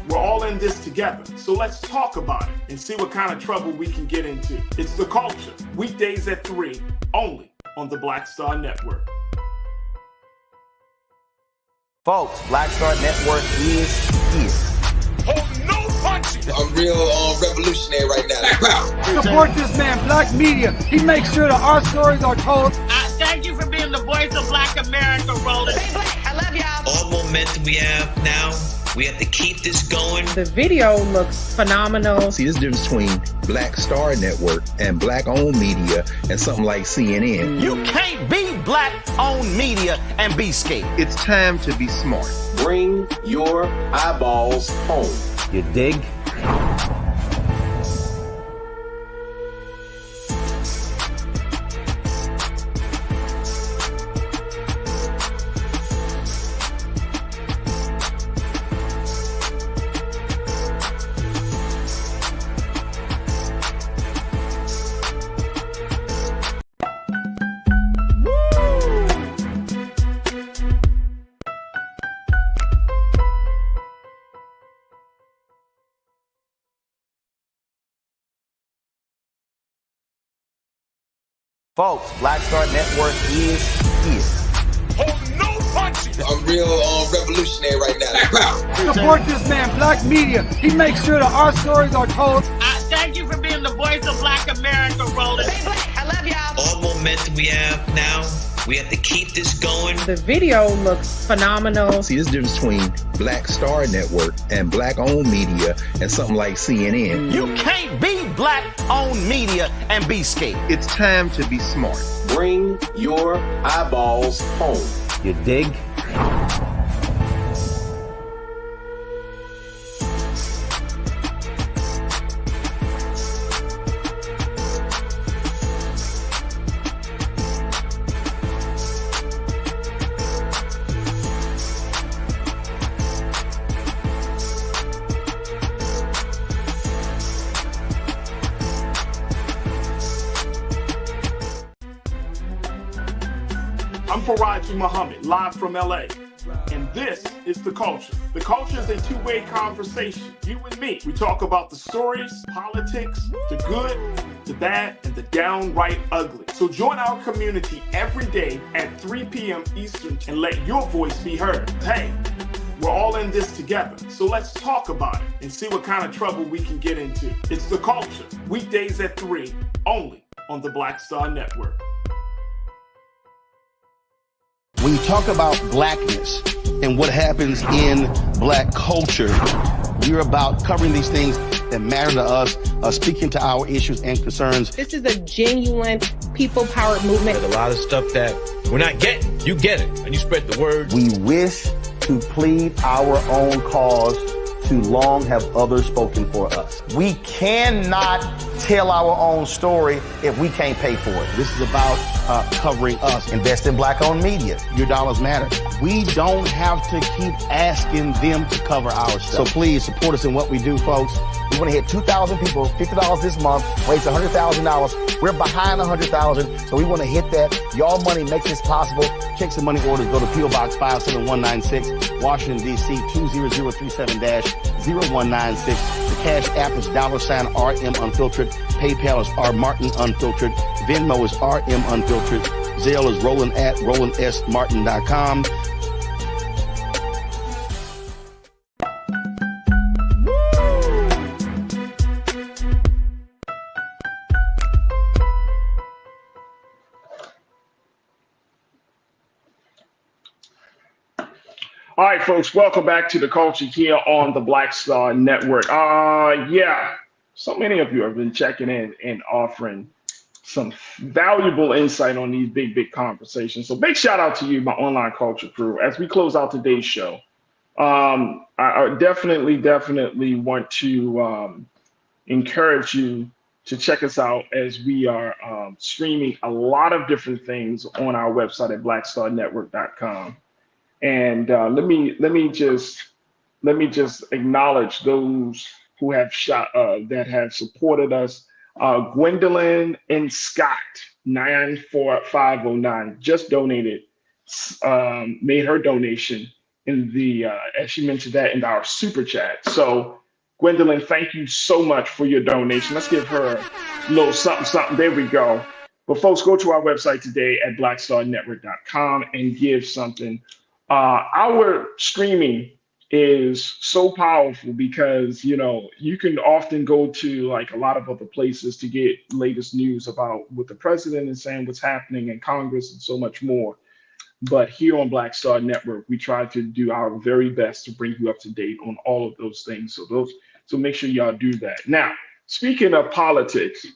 we're all in this together, so let's talk about it and see what kind of trouble we can get into. It's The Culture, weekdays at 3, only on the Black Star Network. Folks, Black Star Network is here. Oh, no punching! I'm real revolutionary right now. Support this man, Black Media. He makes sure that our stories are told. Thank you for being the voice of Black America, Roland. Stay black. I love y'all. All momentum we have now, we have to keep this going. The video looks phenomenal. See, there's a difference between Black Star Network and black-owned media and something like CNN. You can't be black-owned media and be scared. It's time to be smart. Bring your eyeballs home. You dig? Folks, Black Star Network is here. Oh, no punching! I'm real revolutionary right now. Support this man, Black Media. He makes sure that our stories are told. Thank you for being the voice of Black America, Roland. Stay black. I love y'all. All momentum we have now, we have to keep this going. The video looks phenomenal. See, there's a difference between Black Star Network and black-owned media and something like CNN. You can't be black-owned media and be scared. It's time to be smart. Bring your eyeballs home. You dig? I'm Farajii Muhammad, live from LA. And this is The Culture. The Culture is a two-way conversation, you and me. We talk about the stories, politics, the good, the bad, and the downright ugly. So join our community every day at 3 p.m. Eastern and let your voice be heard. Hey, we're all in this together, so let's talk about it and see what kind of trouble we can get into. It's The Culture, weekdays at 3, only on the Black Star Network. When you talk about blackness and what happens in black culture, we're about covering these things that matter to us, speaking to our issues and concerns. This is a genuine people-powered movement. There's a lot of stuff that we're not getting. You get it, and you spread the word. We wish to plead our own cause. Too long have others spoken for us. We cannot tell our own story if we can't pay for it. This is about covering us. Invest in black-owned media. Your dollars matter. We don't have to keep asking them to cover our stuff. So please support us in what we do, folks. We want to hit 2,000 people, $50 this month, raise $100,000. We're behind 100,000, so we want to hit that. Y'all money makes this possible. Check some money orders. Go to P.O. Box 57196, Washington, D.C. 20037-0196. The Cash App is $RM Unfiltered. PayPal is R Martin Unfiltered. Venmo is RM Unfiltered. Zelle is Roland at RolandSMartin.com. All right, folks, welcome back to The Culture here on the Black Star Network. Yeah, so many of you have been checking in and offering some valuable insight on these big conversations. So big shout out to you, my online culture crew. As we close out today's show, I definitely want to encourage you to check us out as we are streaming a lot of different things on our website at blackstarnetwork.com. And let me just acknowledge those who have shot that have supported us. Gwendolyn and Scott 94509 just donated, made her donation in the as she mentioned that in our super chat. So Gwendolyn, thank you so much for your donation. Let's give her a little something something. There we go. But folks, go to our website today at blackstarnetwork.com and give something. Our streaming is so powerful because you can often go to like a lot of other places to get latest news about what the president is saying, what's happening in Congress, and so much more. But here on Black Star Network, we try to do our very best to bring you up to date on all of those things. So make sure y'all do that. Now, speaking of politics,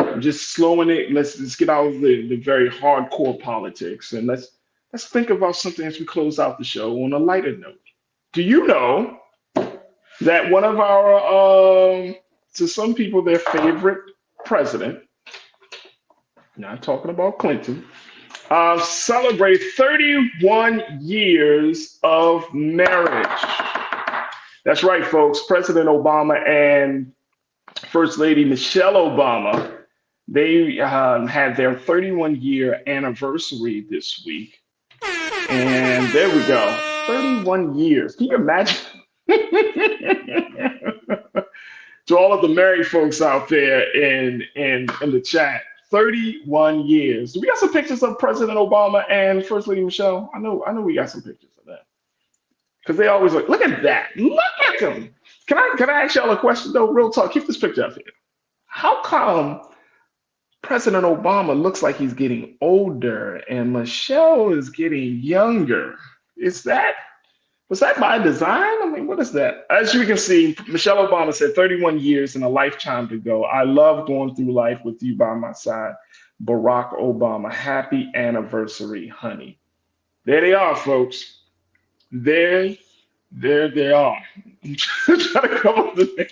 I'm just slowing it. Let's get out of the very hardcore politics and let's think about something as we close out the show on a lighter note. Do you know that one of our to some people their favorite president, not talking about Clinton, celebrated 31 years of marriage. That's right, folks. President Obama and First Lady Michelle Obama, they had their 31-year anniversary this week. And there we go. 31 years. Can you imagine? To all of the married folks out there in the chat, 31 years. Do we got some pictures of President Obama and First Lady Michelle? I know we got some pictures of that. Because they always look at that. Look at them. Can I ask y'all a question though? Real talk. Keep this picture up here. How come President Obama looks like he's getting older and Michelle is getting younger? Was that by design? I mean, what is that? As you can see, Michelle Obama said 31 years and a lifetime to go. I love going through life with you by my side. Barack Obama, happy anniversary, honey. There they are, folks. There they are. I'm trying to come up with the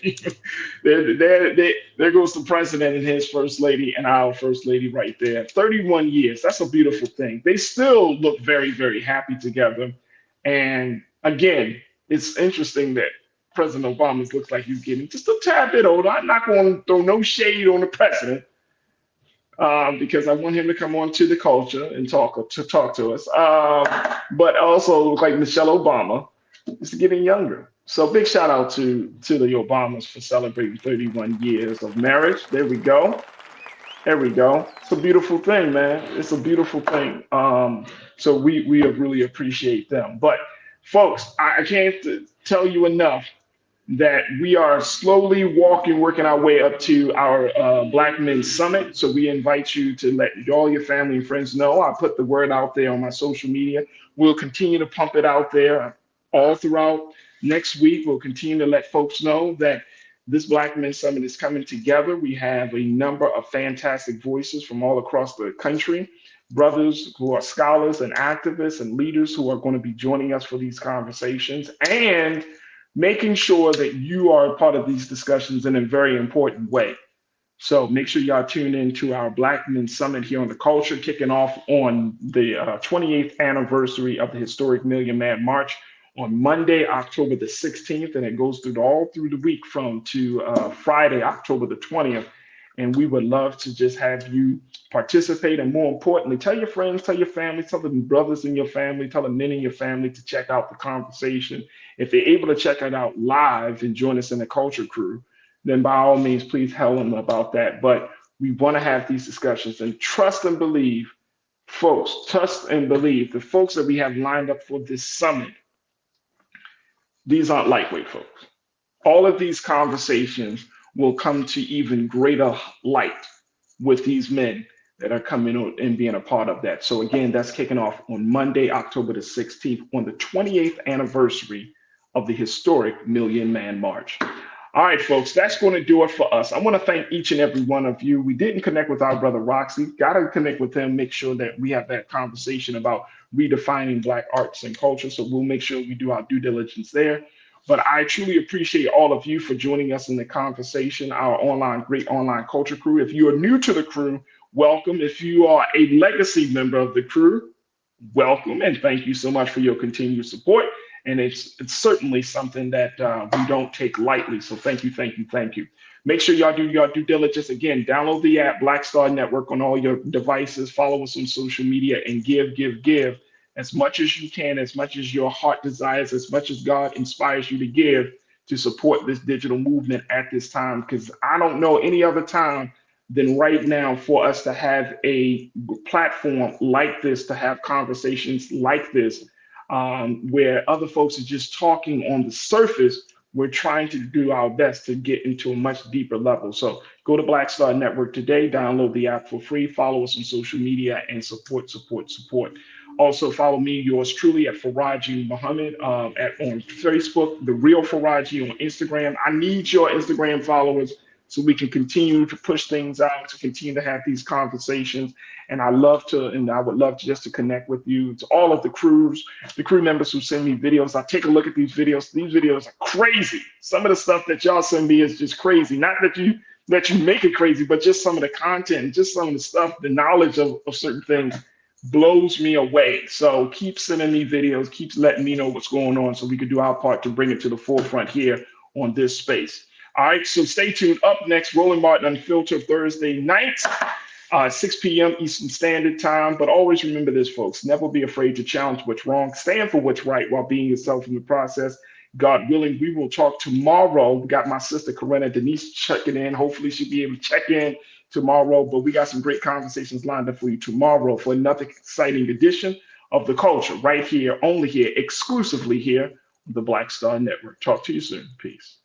name. There goes the president and his first lady and our first lady right there. 31 years. That's a beautiful thing. They still look very, very happy together. And again, it's interesting that President Obama looks like he's getting just a tad bit older. I'm not going to throw no shade on the president because I want him to come on to the culture and talk to us. But also look like Michelle Obama is getting younger. So big shout out to the Obamas for celebrating 31 years of marriage. There we go. There we go. It's a beautiful thing, man. It's a beautiful thing. So we really appreciate them. But folks, I can't tell you enough that we are slowly working our way up to our Black Men's Summit. So we invite you to let all your family and friends know. I put the word out there on my social media. We'll continue to pump it out there all throughout next week. We'll continue to let folks know that this Black Men's Summit is coming together. We have a number of fantastic voices from all across the country, brothers who are scholars and activists and leaders who are going to be joining us for these conversations and making sure that you are a part of these discussions in a very important way. So make sure y'all tune in to our Black Men's Summit here on the Culture, kicking off on the 28th anniversary of the historic Million Man March on Monday, October the 16th, and it goes all through the week to Friday, October the 20th. And we would love to just have you participate. And more importantly, tell your friends, tell your family, tell the brothers in your family, tell the men in your family to check out the conversation. If they're able to check it out live and join us in the Culture Crew, then by all means, please tell them about that. But we want to have these discussions and trust and believe, folks, trust and believe the folks that we have lined up for this summit. These aren't lightweight folks. All of these conversations will come to even greater light with these men that are coming on and being a part of that. So again, that's kicking off on Monday, October the 16th, on the 28th anniversary of the historic Million Man March. All right, folks, that's going to do it for us. I want to thank each and every one of you. We didn't connect with our brother Roxy. Got to connect with him, make sure that we have that conversation about redefining Black arts and culture. So we'll make sure we do our due diligence there. But I truly appreciate all of you for joining us in the conversation, our great online culture crew. If you are new to the crew, welcome. If you are a legacy member of the crew, welcome, and thank you so much for your continued support. And it's certainly something that we don't take lightly. So thank you, thank you, thank you. Make sure y'all do your due diligence. Again, download the app Black Star Network on all your devices. Follow us on social media and give as much as you can, as much as your heart desires, as much as God inspires you to give to support this digital movement at this time. Because I don't know any other time than right now for us to have a platform like this, to have conversations like this, where other folks are just talking on the surface. We're trying to do our best to get into a much deeper level. So go to Black Star Network today, download the app for free, follow us on social media, and support. Also follow me, yours truly, at Farajii Muhammad on Facebook, The Real Farajii on Instagram. I need your Instagram followers so we can continue to push things out, to continue to have these conversations. And I would love to just to connect with you, to all of the crew members who send me videos. I take a look at these videos. These videos are crazy. Some of the stuff that y'all send me is just crazy. Not that you make it crazy, but just some of the content, just some of the stuff, the knowledge of certain things blows me away. So keep sending me videos, keep letting me know what's going on so we can do our part to bring it to the forefront here on this space. All right, so stay tuned. Up next, Roland Martin Unfiltered, Thursday night, 6 p.m. Eastern Standard Time. But always remember this, folks. Never be afraid to challenge what's wrong. Stand for what's right while being yourself in the process. God willing, we will talk tomorrow. We got my sister, Corinna Denise, checking in. Hopefully she'll be able to check in tomorrow. But we got some great conversations lined up for you tomorrow for another exciting edition of The Culture right here, only here, exclusively here on the Black Star Network. Talk to you soon. Peace.